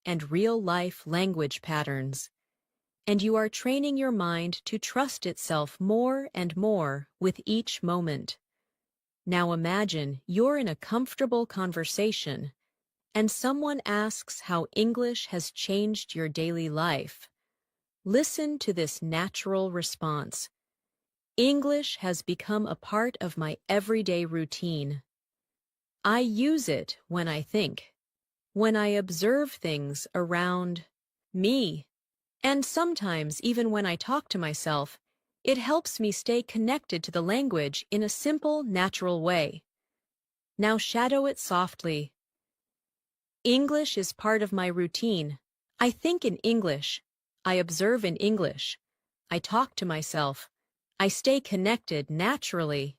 and real-life language patterns. And you are training your mind to trust itself more and more with each moment. Now imagine you're in a comfortable conversation, and someone asks how English has changed your daily life. Listen to this natural response. English has become a part of my everyday routine. I use it when I think, when I observe things around me, and sometimes even when I talk to myself. It helps me stay connected to the language in a simple, natural way. Now shadow it softly. English is part of my routine. I think in English. I observe in English. I talk to myself. I stay connected naturally.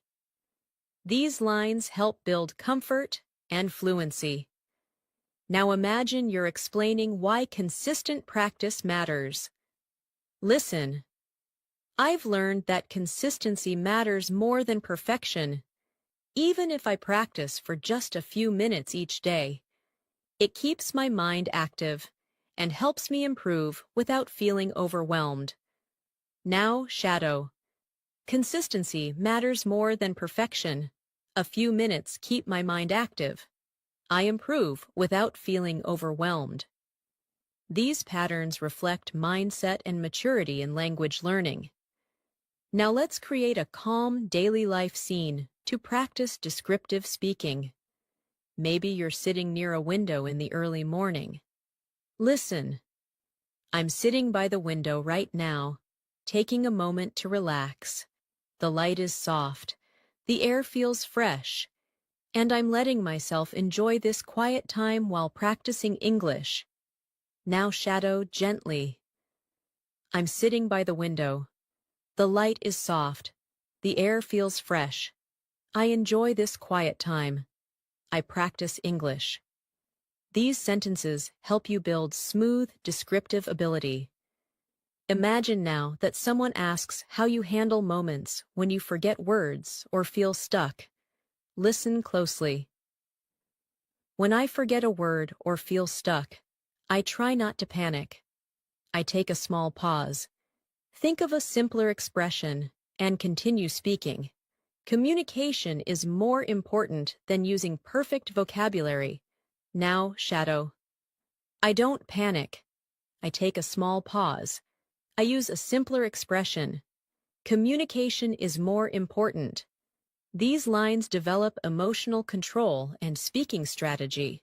These lines help build comfort and fluency. Now imagine you're explaining why consistent practice matters. Listen. I've learned that consistency matters more than perfection. Even if I practice for just a few minutes each day, it keeps my mind active and helps me improve without feeling overwhelmed. Now, shadow. Consistency matters more than perfection. A few minutes keep my mind active. I improve without feeling overwhelmed. These patterns reflect mindset and maturity in language learning. Now let's create a calm daily life scene to practice descriptive speaking. Maybe you're sitting near a window in the early morning. Listen. I'm sitting by the window right now, taking a moment to relax. The light is soft, the air feels fresh, and I'm letting myself enjoy this quiet time while practicing English. Now shadow gently. I'm sitting by the window. The light is soft. The air feels fresh. I enjoy this quiet time. I practice English. These sentences help you build smooth, descriptive ability. Imagine now that someone asks how you handle moments when you forget words or feel stuck. Listen closely. When I forget a word or feel stuck, I try not to panic. I take a small pause. Think of a simpler expression and continue speaking. Communication is more important than using perfect vocabulary. Now, shadow. I don't panic. I take a small pause. I use a simpler expression. Communication is more important. These lines develop emotional control and speaking strategy.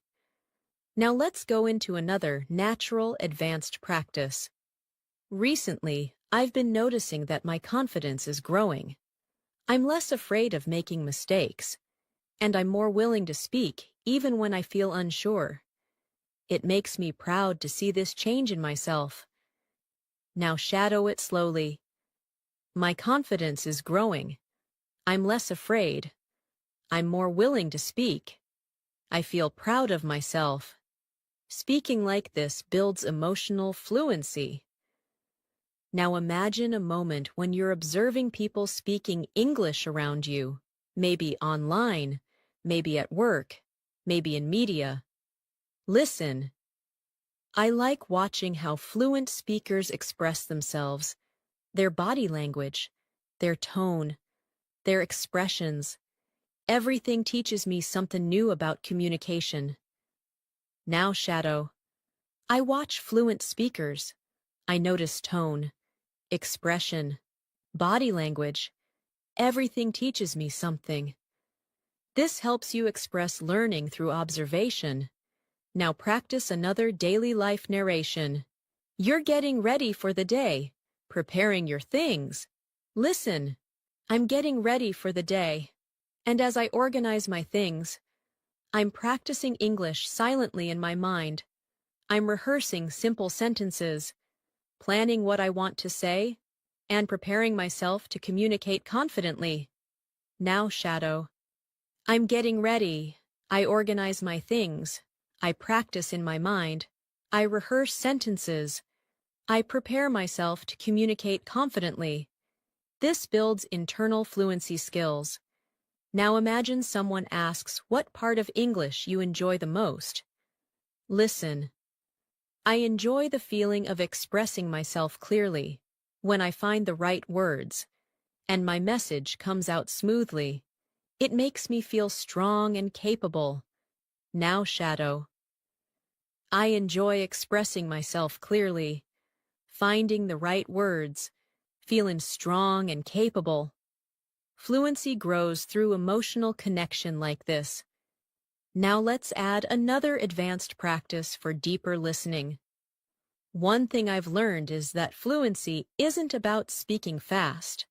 Now let's go into another natural, advanced practice. Recently, I've been noticing that my confidence is growing. I'm less afraid of making mistakes, and I'm more willing to speak even when I feel unsure. It makes me proud to see this change in myself. Now shadow it slowly. My confidence is growing. I'm less afraid. I'm more willing to speak. I feel proud of myself. Speaking like this builds emotional fluency. Now imagine a moment when you're observing people speaking English around you. maybe online, maybe at work, maybe in media. Listen. I like watching how fluent speakers express themselves, their body language, their tone, their expressions. Everything teaches me something new about communication. Now, Shadow. I watch fluent speakers. I notice tone, expression, body language. Everything teaches me something. This helps you express learning through observation. Now practice another daily life narration. You're getting ready for the day, preparing your things. Listen, I'm getting ready for the day. And as I organize my things, I'm practicing English silently in my mind. I'm rehearsing simple sentences, planning what I want to say, and preparing myself to communicate confidently. Now, Shadow. I'm getting ready. I organize my things. I practice in my mind. I rehearse sentences. I prepare myself to communicate confidently. This builds internal fluency skills. Now imagine someone asks what part of English you enjoy the most. Listen. I enjoy the feeling of expressing myself clearly, when I find the right words, and my message comes out smoothly. It makes me feel strong and capable. Now, Shadow. I enjoy expressing myself clearly, finding the right words, feeling strong and capable. Fluency grows through emotional connection like this. Now let's add another advanced practice for deeper listening. One thing I've learned is that fluency isn't about speaking fast.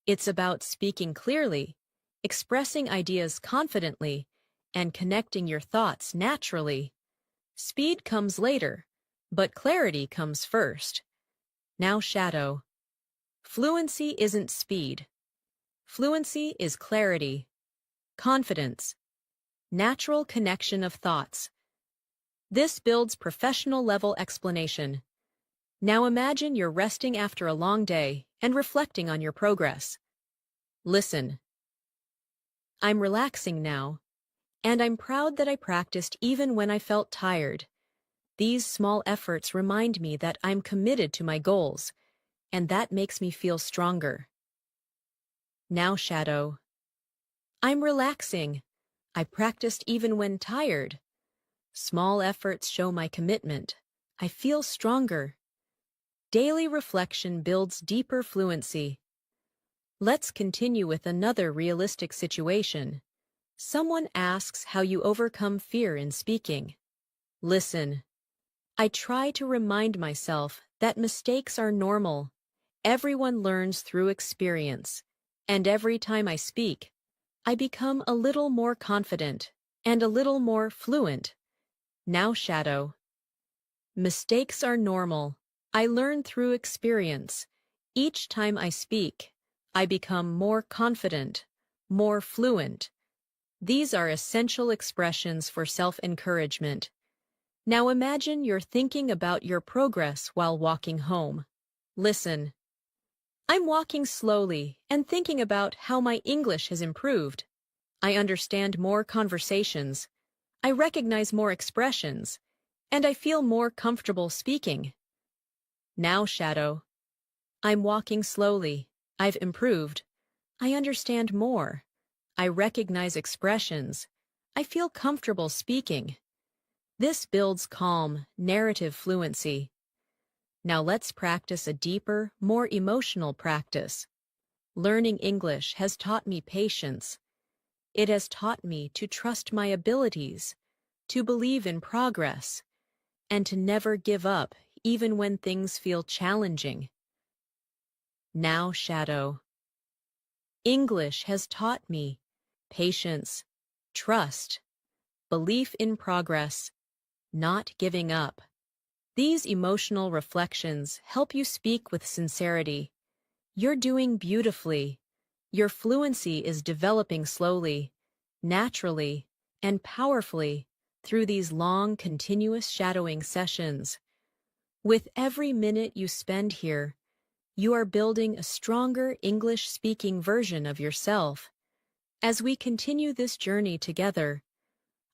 It's about speaking clearly, expressing ideas confidently, and connecting your thoughts naturally. Speed comes later, but clarity comes first. Now, Shadow. Fluency isn't speed. Fluency is clarity, confidence, natural connection of thoughts. This builds professional-level explanation. Now imagine you're resting after a long day and reflecting on your progress. Listen. I'm relaxing now, and I'm proud that I practiced even when I felt tired. These small efforts remind me that I'm committed to my goals, and that makes me feel stronger. Now, Shadow. I'm relaxing. I practiced even when tired. Small efforts show my commitment. I feel stronger. Daily reflection builds deeper fluency. Let's continue with another realistic situation. Someone asks how you overcome fear in speaking. Listen. I try to remind myself that mistakes are normal. Everyone learns through experience, and every time I speak, I become a little more confident and a little more fluent. Now, Shadow. Mistakes are normal. I learn through experience. Each time I speak, I become more confident, more fluent. These are essential expressions for self-encouragement. Now imagine you're thinking about your progress while walking home. Listen. I'm walking slowly and thinking about how my English has improved. I understand more conversations. I recognize more expressions, and I feel more comfortable speaking. Now, Shadow. I'm walking slowly. I've improved. I understand more. I recognize expressions. I feel comfortable speaking. This builds calm, narrative fluency. Now let's practice a deeper, more emotional practice. Learning English has taught me patience. It has taught me to trust my abilities, to believe in progress, and to never give up even when things feel challenging. Now, Shadow. English has taught me patience, trust, belief in progress, not giving up. These emotional reflections help you speak with sincerity. You're doing beautifully. Your fluency is developing slowly, naturally, and powerfully through these long, continuous shadowing sessions. With every minute you spend here, you are building a stronger English-speaking version of yourself. As we continue this journey together,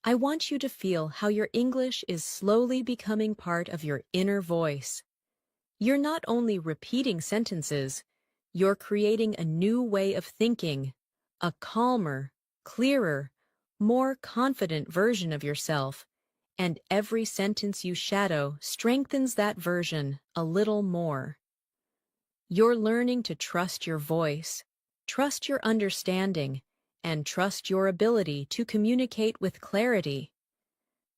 I want you to feel how your English is slowly becoming part of your inner voice. You're not only repeating sentences, you're creating a new way of thinking, a calmer, clearer, more confident version of yourself, and every sentence you shadow strengthens that version a little more. You're learning to trust your voice, trust your understanding, and trust your ability to communicate with clarity.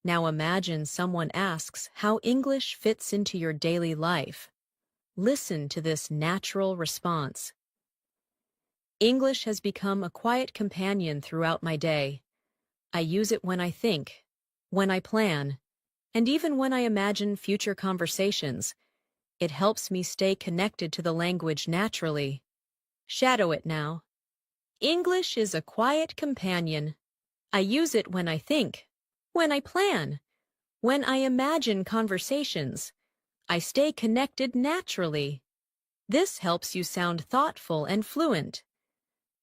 Now imagine someone asks how English fits into your daily life. Listen to this natural response. English has become a quiet companion throughout my day. I use it when I think, when I plan, and even when I imagine future conversations. It helps me stay connected to the language naturally. Shadow it now. English is a quiet companion. I use it when I think, when I plan, when I imagine conversations. I stay connected naturally. This helps you sound thoughtful and fluent.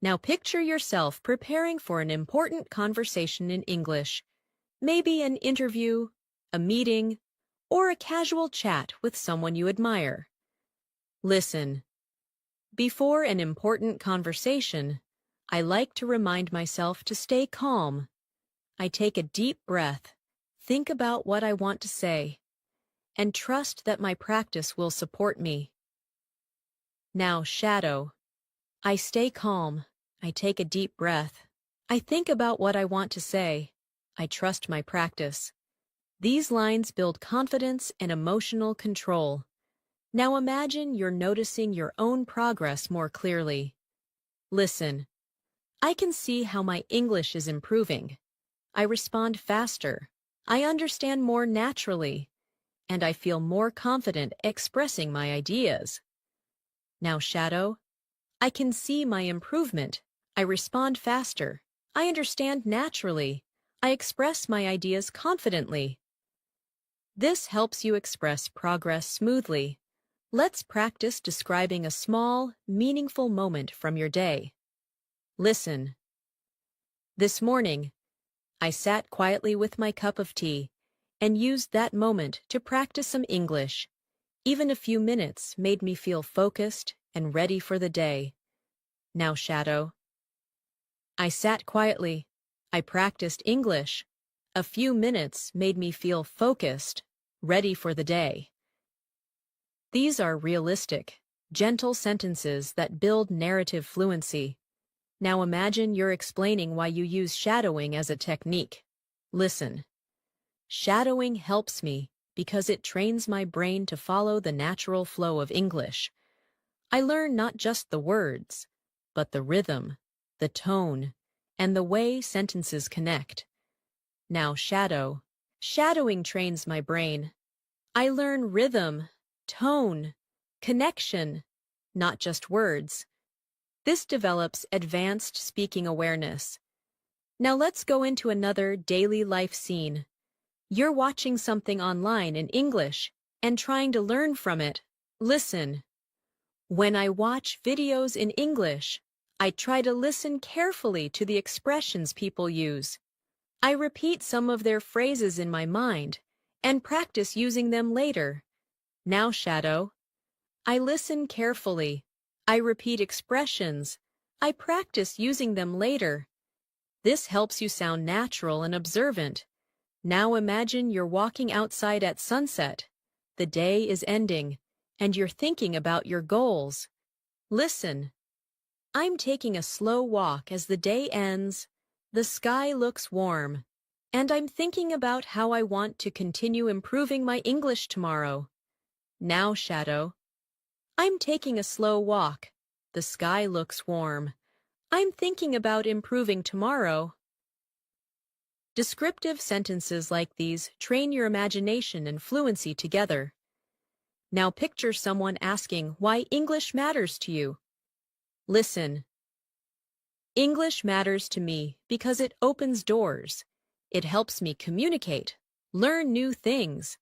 Now picture yourself preparing for an important conversation in English, maybe an interview, a meeting, or a casual chat with someone you admire. Listen. Before an important conversation, I like to remind myself to stay calm. I take a deep breath, think about what I want to say, and trust that my practice will support me. Now shadow. I stay calm. I take a deep breath. I think about what I want to say. I trust my practice. These lines build confidence and emotional control. Now imagine you're noticing your own progress more clearly. Listen. I can see how my English is improving. I respond faster. I understand more naturally. And I feel more confident expressing my ideas. Now shadow. I can see my improvement. I respond faster. I understand naturally. I express my ideas confidently. This helps you express progress smoothly. Let's practice describing a small, meaningful moment from your day. Listen. This morning, I sat quietly with my cup of tea and used that moment to practice some English. Even a few minutes made me feel focused and ready for the day. Now shadow. I sat quietly. I practiced English. A few minutes made me feel focused, ready for the day. These are realistic, gentle sentences that build narrative fluency. Now imagine you're explaining why you use shadowing as a technique. Listen. Shadowing helps me because it trains my brain to follow the natural flow of English. I learn not just the words, but the rhythm, the tone, and the way sentences connect. Now shadow. Shadowing trains my brain. I learn rhythm, tone, connection, not just words. This develops advanced speaking awareness. Now let's go into another daily life scene. You're watching something online in English and trying to learn from it. Listen. When I watch videos in English, I try to listen carefully to the expressions people use. I repeat some of their phrases in my mind and practice using them later. Now shadow. I listen carefully. I repeat expressions. I practice using them later. This helps you sound natural and observant. Now imagine you're walking outside at sunset. The day is ending, and you're thinking about your goals. Listen. I'm taking a slow walk as the day ends. The sky looks warm, and I'm thinking about how I want to continue improving my English tomorrow. Now shadow. I'm taking a slow walk. The sky looks warm. I'm thinking about improving tomorrow. Descriptive sentences like these train your imagination and fluency together. Now picture someone asking why English matters to you. Listen. English matters to me because it opens doors. It helps me communicate, learn new things,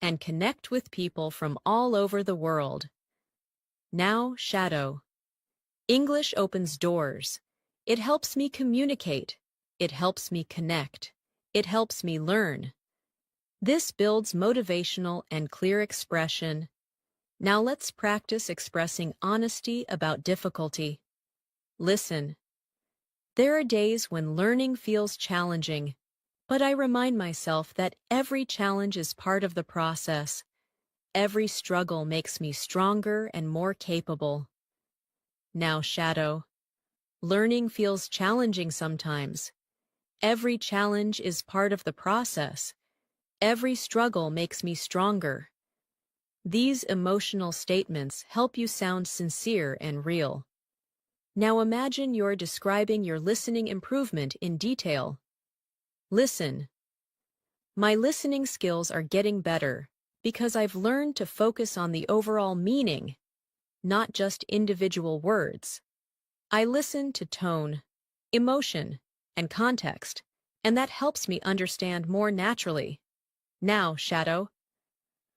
and connect with people from all over the world. Now shadow. English opens doors. It helps me communicate. It helps me connect. It helps me learn. This builds motivational and clear expression. Now let's practice expressing honesty about difficulty. Listen. There are days when learning feels challenging, but I remind myself that every challenge is part of the process. Every struggle makes me stronger and more capable. Now, shadow. Learning feels challenging sometimes. Every challenge is part of the process. Every struggle makes me stronger. These emotional statements help you sound sincere and real. Now imagine you're describing your listening improvement in detail. Listen. My listening skills are getting better because I've learned to focus on the overall meaning, not just individual words. I listen to tone, emotion, and context, and that helps me understand more naturally. Now, shadow.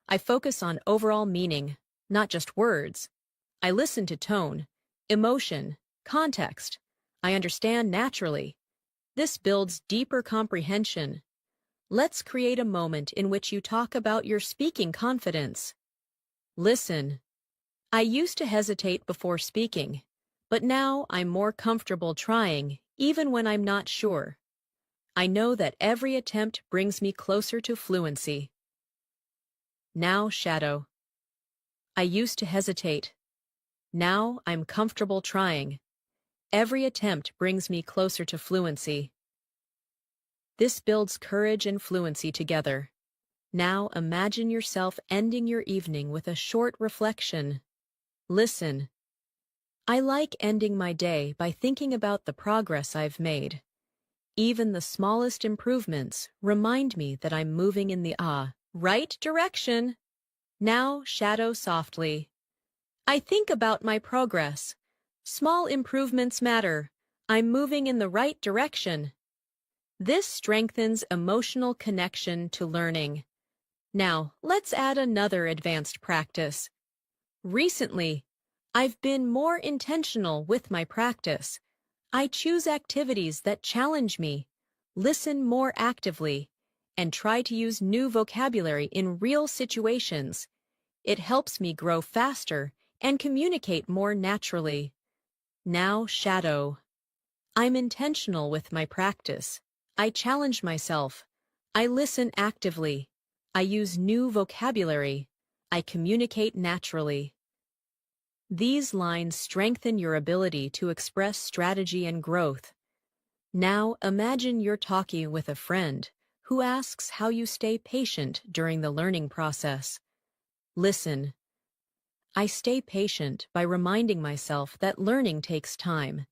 I focus on overall meaning, not just words. I listen to tone, emotion, context. I understand naturally. This builds deeper comprehension. Let's create a moment in which you talk about your speaking confidence. Listen. I used to hesitate before speaking, but now I'm more comfortable trying, even when I'm not sure. I know that every attempt brings me closer to fluency. Now, shadow. I used to hesitate. Now I'm comfortable trying. Every attempt brings me closer to fluency. This builds courage and fluency together. Now imagine yourself ending your evening with a short reflection. Listen. I like ending my day by thinking about the progress I've made. Even the smallest improvements remind me that I'm moving in the right direction. Now, shadow softly. I think about my progress. Small improvements matter. I'm moving in the right direction. This strengthens emotional connection to learning. Now, let's add another advanced practice. Recently, I've been more intentional with my practice. I choose activities that challenge me, listen more actively, and try to use new vocabulary in real situations. It helps me grow faster and communicate more naturally. Now, shadow. I'm intentional with my practice. I challenge myself. I listen actively. I use new vocabulary. I communicate naturally. These lines strengthen your ability to express strategy and growth. Now imagine you're talking with a friend who asks how you stay patient during the learning process. Listen. I stay patient by reminding myself that learning takes time.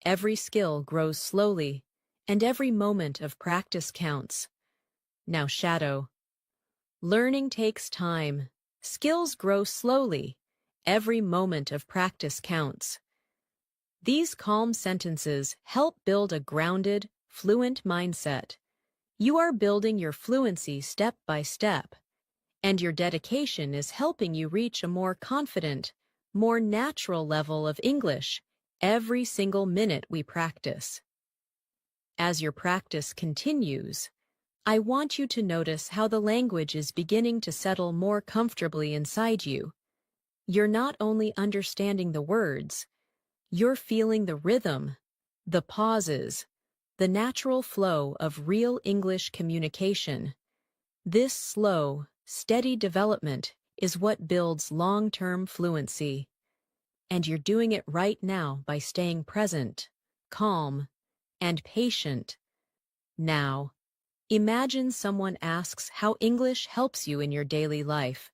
Every skill grows slowly, and every moment of practice counts. Now, shadow. Learning takes time. Skills grow slowly. Every moment of practice counts. These calm sentences help build a grounded, fluent mindset. You are building your fluency step by step, and your dedication is helping you reach a more confident, more natural level of English every single minute we practice. As your practice continues, I want you to notice how the language is beginning to settle more comfortably inside you. You're not only understanding the words, you're feeling the rhythm, the pauses, the natural flow of real English communication. This slow, steady development is what builds long-term fluency. And you're doing it right now by staying present, calm, and patient. Now, imagine someone asks how English helps you in your daily life.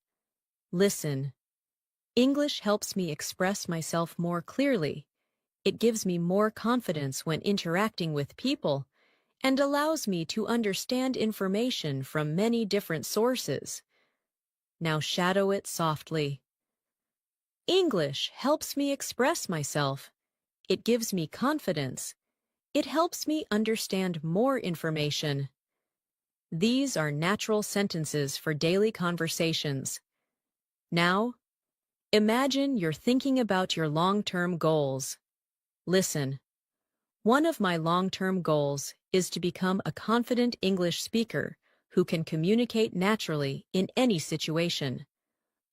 Listen. English helps me express myself more clearly. It gives me more confidence when interacting with people and allows me to understand information from many different sources. Now shadow it softly. English helps me express myself. It gives me confidence. It helps me understand more information. These are natural sentences for daily conversations. Now, imagine you're thinking about your long-term goals. Listen. One of my long-term goals is to become a confident English speaker who can communicate naturally in any situation.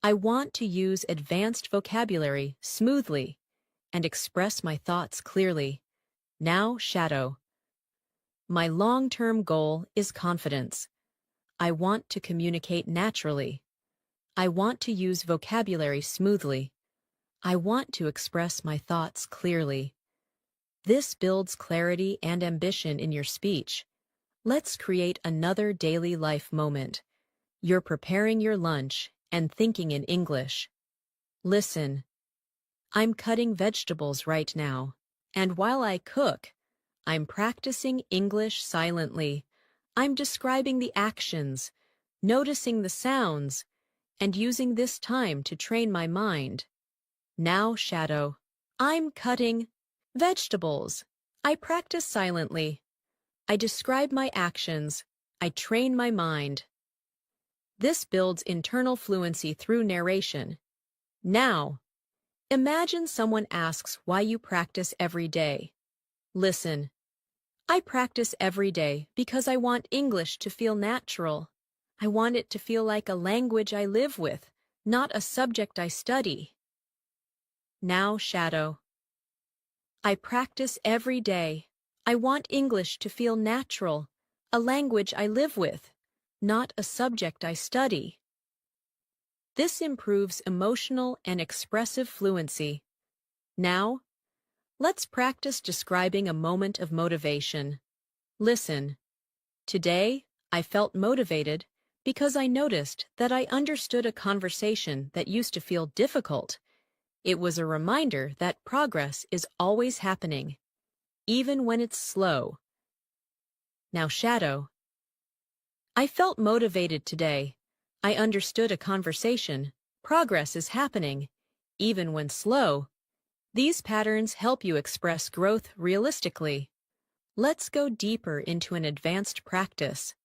I want to use advanced vocabulary smoothly and express my thoughts clearly. Now, shadow. My long-term goal is confidence. I want to communicate naturally. I want to use vocabulary smoothly. I want to express my thoughts clearly. This builds clarity and ambition in your speech. Let's create another daily life moment. You're preparing your lunch and thinking in English. Listen. I'm cutting vegetables right now, and while I cook, I'm practicing English silently. I'm describing the actions, noticing the sounds, and using this time to train my mind. Now, shadow. I'm cutting vegetables. I practice silently. I describe my actions. I train my mind. This builds internal fluency through narration. Now, imagine someone asks why you practice every day. Listen. I practice every day because I want English to feel natural. I want it to feel like a language I live with, not a subject I study. Now, shadow. I practice every day. I want English to feel natural, a language I live with, not a subject I study. This improves emotional and expressive fluency. Now, let's practice describing a moment of motivation. Listen. Today, I felt motivated because I noticed that I understood a conversation that used to feel difficult. It was a reminder that progress is always happening, even when it's slow. Now, shadow. I felt motivated today. I understood a conversation. Progress is happening, even when slow. These patterns help you express growth realistically. Let's go deeper into an advanced practice.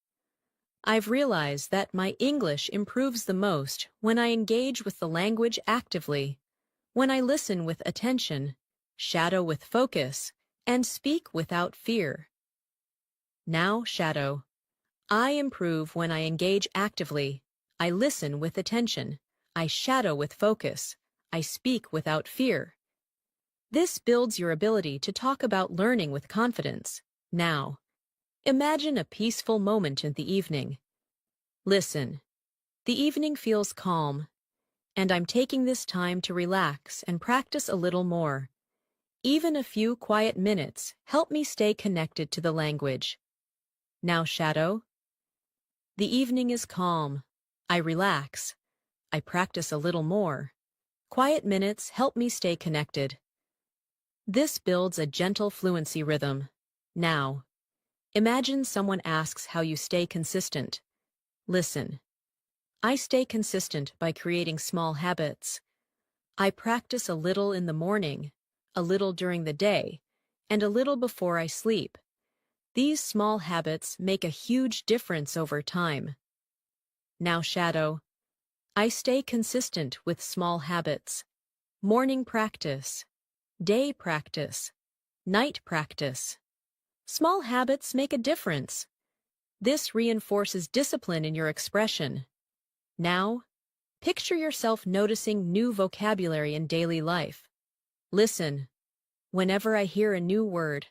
I've realized that my English improves the most when I engage with the language actively, when I listen with attention, shadow with focus, and speak without fear. Now, shadow. I improve when I engage actively. I listen with attention. I shadow with focus. I speak without fear. This builds your ability to talk about learning with confidence. Now, imagine a peaceful moment in the evening. Listen. The evening feels calm, and I'm taking this time to relax and practice a little more. Even a few quiet minutes help me stay connected to the language. Now, shadow. The evening is calm. I relax. I practice a little more. Quiet minutes help me stay connected. This builds a gentle fluency rhythm. Now, imagine someone asks how you stay consistent. Listen. I stay consistent by creating small habits. I practice a little in the morning, a little during the day, and a little before I sleep. These small habits make a huge difference over time. Now, shadow. I stay consistent with small habits. Morning practice, day practice, night practice. Small habits make a difference. This reinforces discipline in your expression. Now, picture yourself noticing new vocabulary in daily life. Listen. Whenever I hear a new word,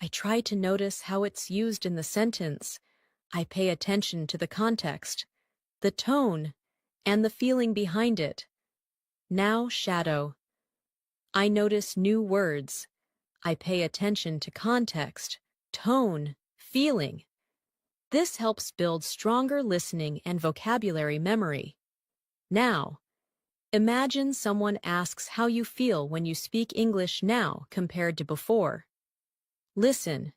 I try to notice how it's used in the sentence. I pay attention to the context, the tone, and the feeling behind it. Now, shadow. I notice new words. I pay attention to context, tone, feeling. This helps build stronger listening and vocabulary memory. Now, imagine someone asks how you feel when you speak English now compared to before. Listen.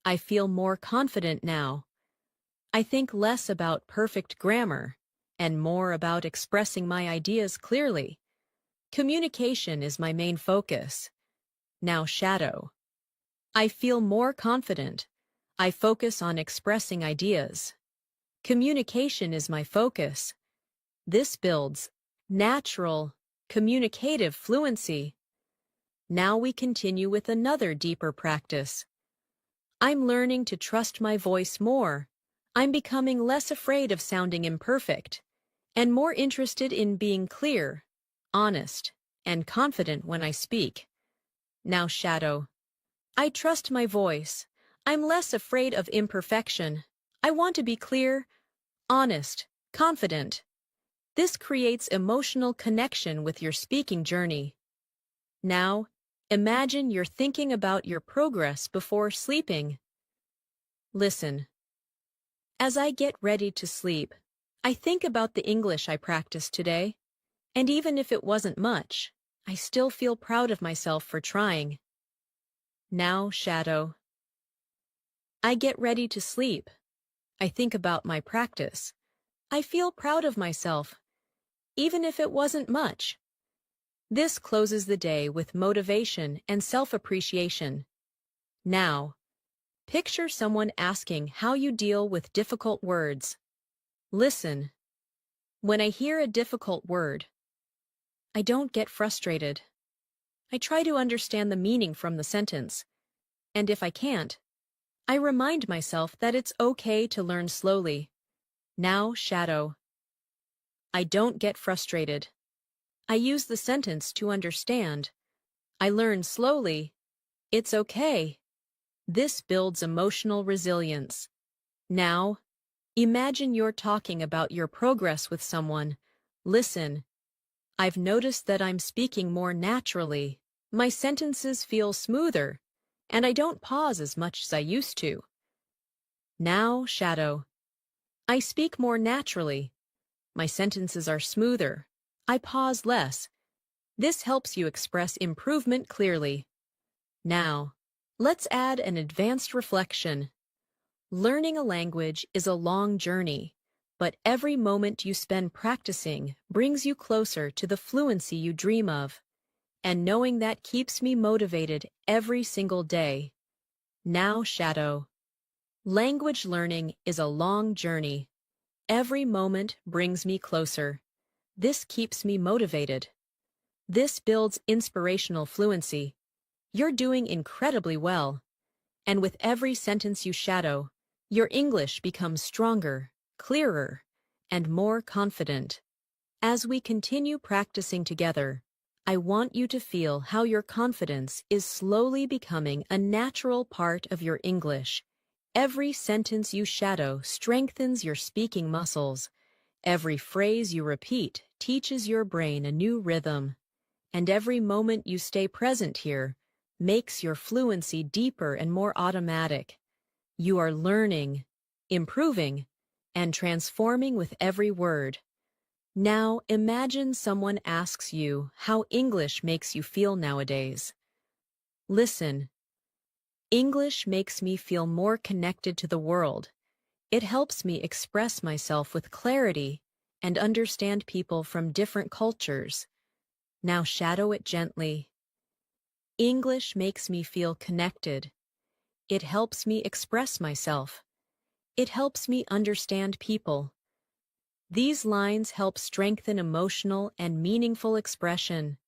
I feel more confident now. I think less about perfect grammar and more about expressing my ideas clearly. Communication is my main focus. Now, shadow. I feel more confident. I focus on expressing ideas. Communication is my focus. This builds natural, communicative fluency. Now we continue with another deeper practice. I'm learning to trust my voice more. I'm becoming less afraid of sounding imperfect, and more interested in being clear, honest, and confident when I speak. Now shadow. I trust my voice. I'm less afraid of imperfection. I want to be clear, honest, confident. This creates emotional connection with your speaking journey. Now, imagine you're thinking about your progress before sleeping. Listen. As I get ready to sleep, I think about the English I practiced today, and even if it wasn't much, I still feel proud of myself for trying. Now, shadow. I get ready to sleep. I think about my practice. I feel proud of myself, even if it wasn't much. This closes the day with motivation and self-appreciation. Now, picture someone asking how you deal with difficult words. Listen. When I hear a difficult word, I don't get frustrated. I try to understand the meaning from the sentence, and if I can't, I remind myself that it's okay to learn slowly. Now, shadow. I don't get frustrated. I use the sentence to understand. I learn slowly. It's okay. This builds emotional resilience. Now, imagine you're talking about your progress with someone. Listen. I've noticed that I'm speaking more naturally. My sentences feel smoother, and I don't pause as much as I used to. Now, shadow. I speak more naturally. My sentences are smoother. I pause less. This helps you express improvement clearly. Now, let's add an advanced reflection. Learning a language is a long journey, but every moment you spend practicing brings you closer to the fluency you dream of. And knowing that keeps me motivated every single day. Now, shadow. Language learning is a long journey. Every moment brings me closer. This keeps me motivated. This builds inspirational fluency. You're doing incredibly well. And with every sentence you shadow, your English becomes stronger, clearer, and more confident. As we continue practicing together, I want you to feel how your confidence is slowly becoming a natural part of your English. Every sentence you shadow strengthens your speaking muscles. Every phrase you repeat teaches your brain a new rhythm. And every moment you stay present here makes your fluency deeper and more automatic. You are learning, improving, and transforming with every word. Now imagine someone asks you how English makes you feel nowadays. Listen. English makes me feel more connected to the world. It helps me express myself with clarity and understand people from different cultures. Now shadow it gently. English makes me feel connected. It helps me express myself. It helps me understand people. These lines help strengthen emotional and meaningful expression.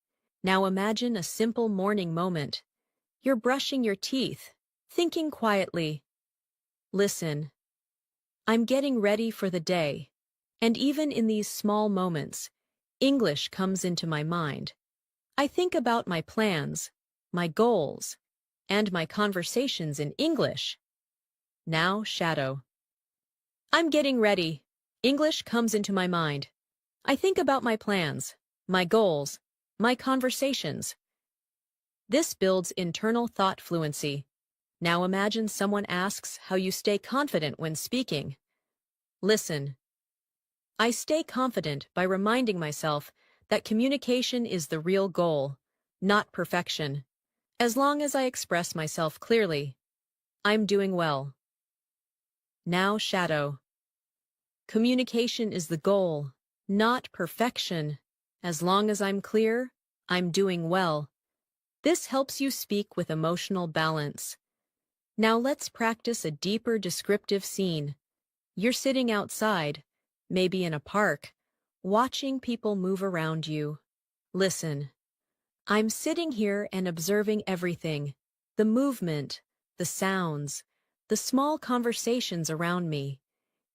Now imagine a simple morning moment. You're brushing your teeth, thinking quietly. Listen. I'm getting ready for the day. And even in these small moments, English comes into my mind. I think about my plans, my goals, and my conversations in English. Now, shadow. I'm getting ready. English comes into my mind. I think about my plans, my goals, my conversations. This builds internal thought fluency. Now imagine someone asks how you stay confident when speaking. Listen. I stay confident by reminding myself that communication is the real goal, not perfection. As long as I express myself clearly, I'm doing well. Now, shadow. Communication is the goal, not perfection. As long as I'm clear, I'm doing well. This helps you speak with emotional balance. Now let's practice a deeper descriptive scene. You're sitting outside, maybe in a park, watching people move around you. Listen. I'm sitting here and observing everything, the movement, the sounds, the small conversations around me,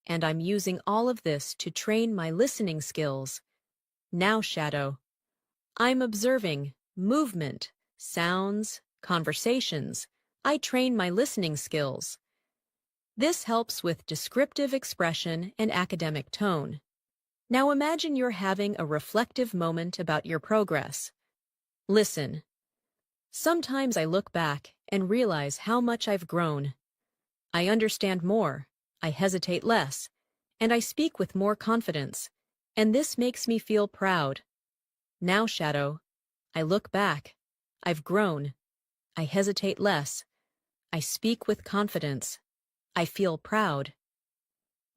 and I'm using all of this to train my listening skills. Now, Shadow. I'm observing movement, sounds, conversations. I train my listening skills. This helps with descriptive expression and academic tone. Now imagine you're having a reflective moment about your progress. Listen. Sometimes I look back and realize how much I've grown. I understand more, I hesitate less, and I speak with more confidence, and this makes me feel proud. Now, Shadow, I look back. I've grown. I hesitate less. I speak with confidence. I feel proud.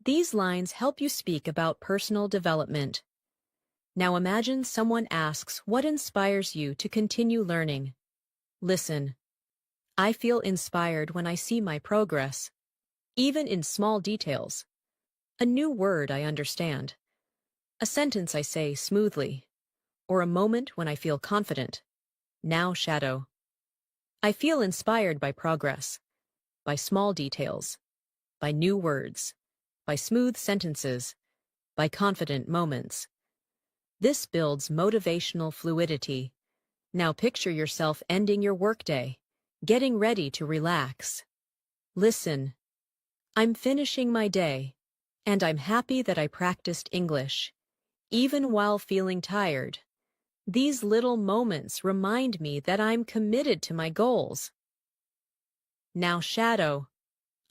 These lines help you speak about personal development. Now imagine someone asks what inspires you to continue learning. Listen. I feel inspired when I see my progress, even in small details. A new word I understand. A sentence I say smoothly. Or a moment when I feel confident. Now, Shadow. I feel inspired by progress, by small details, by new words, by smooth sentences, by confident moments. This builds motivational fluidity. Now picture yourself ending your workday, getting ready to relax. Listen. I'm finishing my day, and I'm happy that I practiced English, even while feeling tired. These little moments remind me that I'm committed to my goals. Now, Shadow.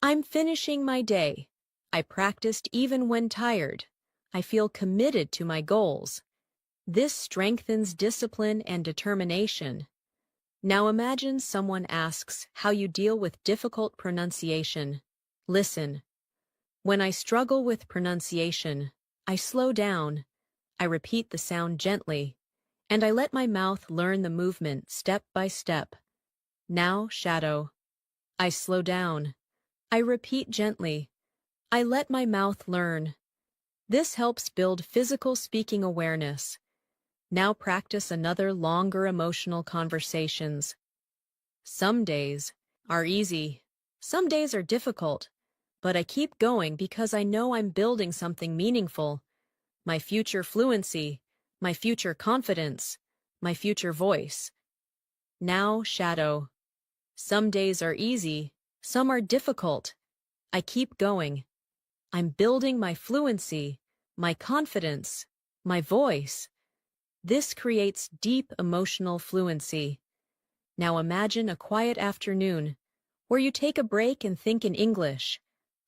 I'm finishing my day. I practiced even when tired. I feel committed to my goals. This strengthens discipline and determination. Now imagine someone asks how you deal with difficult pronunciation. Listen. When I struggle with pronunciation, I slow down. I repeat the sound gently, and I let my mouth learn the movement step by step. Now, Shadow. I slow down. I repeat gently. I let my mouth learn. This helps build physical speaking awareness. Now practice another longer emotional conversations. Some days are easy. Some days are difficult. But I keep going because I know I'm building something meaningful. My future fluency, my future confidence, my future voice. Now, Shadow. Some days are easy, some are difficult. I keep going. I'm building my fluency, my confidence, my voice. This creates deep emotional fluency. Now imagine a quiet afternoon, where you take a break and think in English.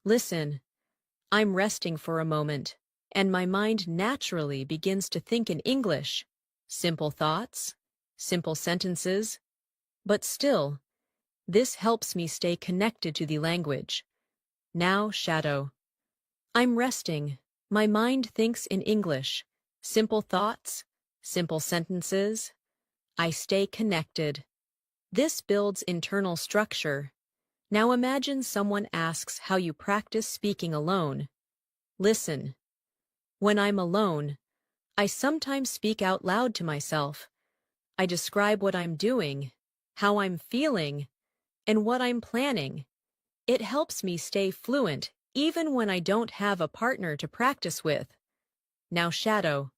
Listen. I'm resting for a moment, and my mind naturally begins to think in English. Simple thoughts, simple sentences. But still, this helps me stay connected to the language. Now, Shadow. I'm resting. My mind thinks in English. Simple thoughts, simple sentences. I stay connected. This builds internal structure. Now imagine someone asks how you practice speaking alone. Listen. When I'm alone, I sometimes speak out loud to myself. I describe what I'm doing, how I'm feeling, and what I'm planning. It helps me stay fluent even when I don't have a partner to practice with. Now, Shadow.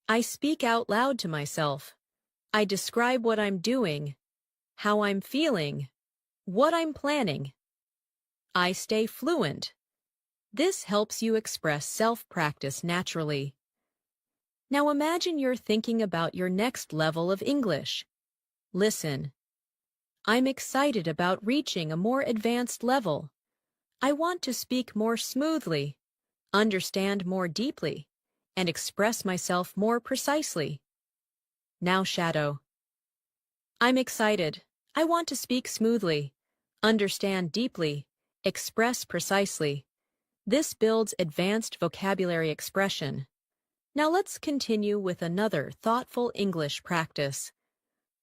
I speak out loud to myself. I describe what I'm doing, how I'm feeling, what I'm planning. I stay fluent. This helps you express self-practice naturally. Now imagine you're thinking about your next level of English. Listen. I'm excited about reaching a more advanced level. I want to speak more smoothly, understand more deeply, and express myself more precisely. Now, Shadow. I'm excited. I want to speak smoothly, understand deeply, express precisely. This builds advanced vocabulary expression. Now let's continue with another thoughtful English practice.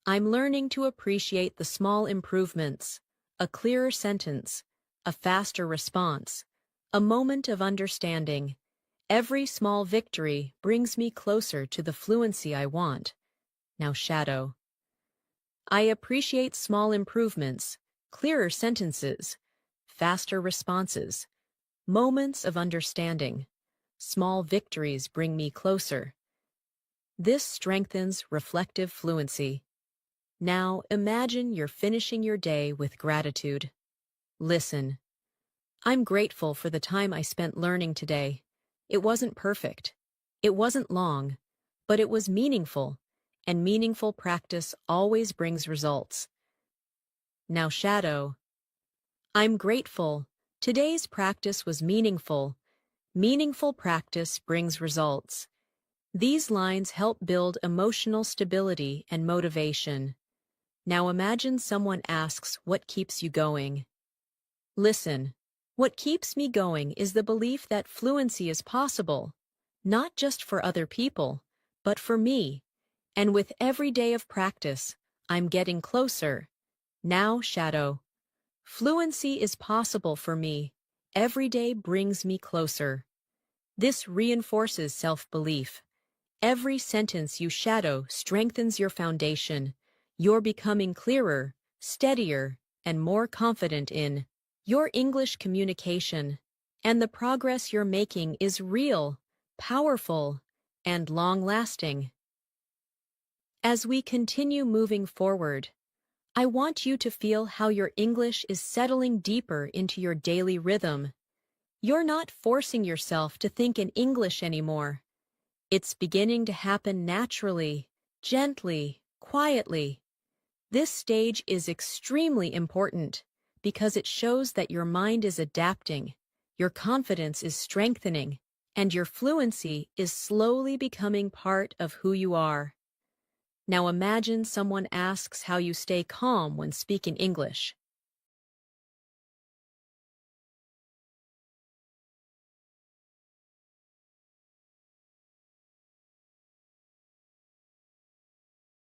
I'm learning to appreciate the small improvements, a clearer sentence, a faster response, a moment of understanding. Every small victory brings me closer to the fluency I want. Now, Shadow. I appreciate small improvements, clearer sentences, faster responses, moments of understanding. Small victories bring me closer. This strengthens reflective fluency. Now imagine you're finishing your day with gratitude. Listen. I'm grateful for the time I spent learning today. It wasn't perfect. It wasn't long, but it was meaningful, and meaningful practice always brings results. Now shadow. I'm grateful. Today's practice was meaningful. Meaningful practice brings results. These lines help build emotional stability and motivation. Now imagine someone asks what keeps you going. Listen. What keeps me going is the belief that fluency is possible, not just for other people, but for me. And with every day of practice, I'm getting closer. Now, shadow. Fluency is possible for me. Every day brings me closer. This reinforces self-belief. Every sentence you shadow strengthens your foundation. You're becoming clearer, steadier, and more confident in your English communication. And the progress you're making is real, powerful, and long-lasting. As we continue moving forward, I want you to feel how your English is settling deeper into your daily rhythm. You're not forcing yourself to think in English anymore. It's beginning to happen naturally, gently, quietly. This stage is extremely important because it shows that your mind is adapting, your confidence is strengthening, and your fluency is slowly becoming part of who you are. Now imagine someone asks how you stay calm when speaking English.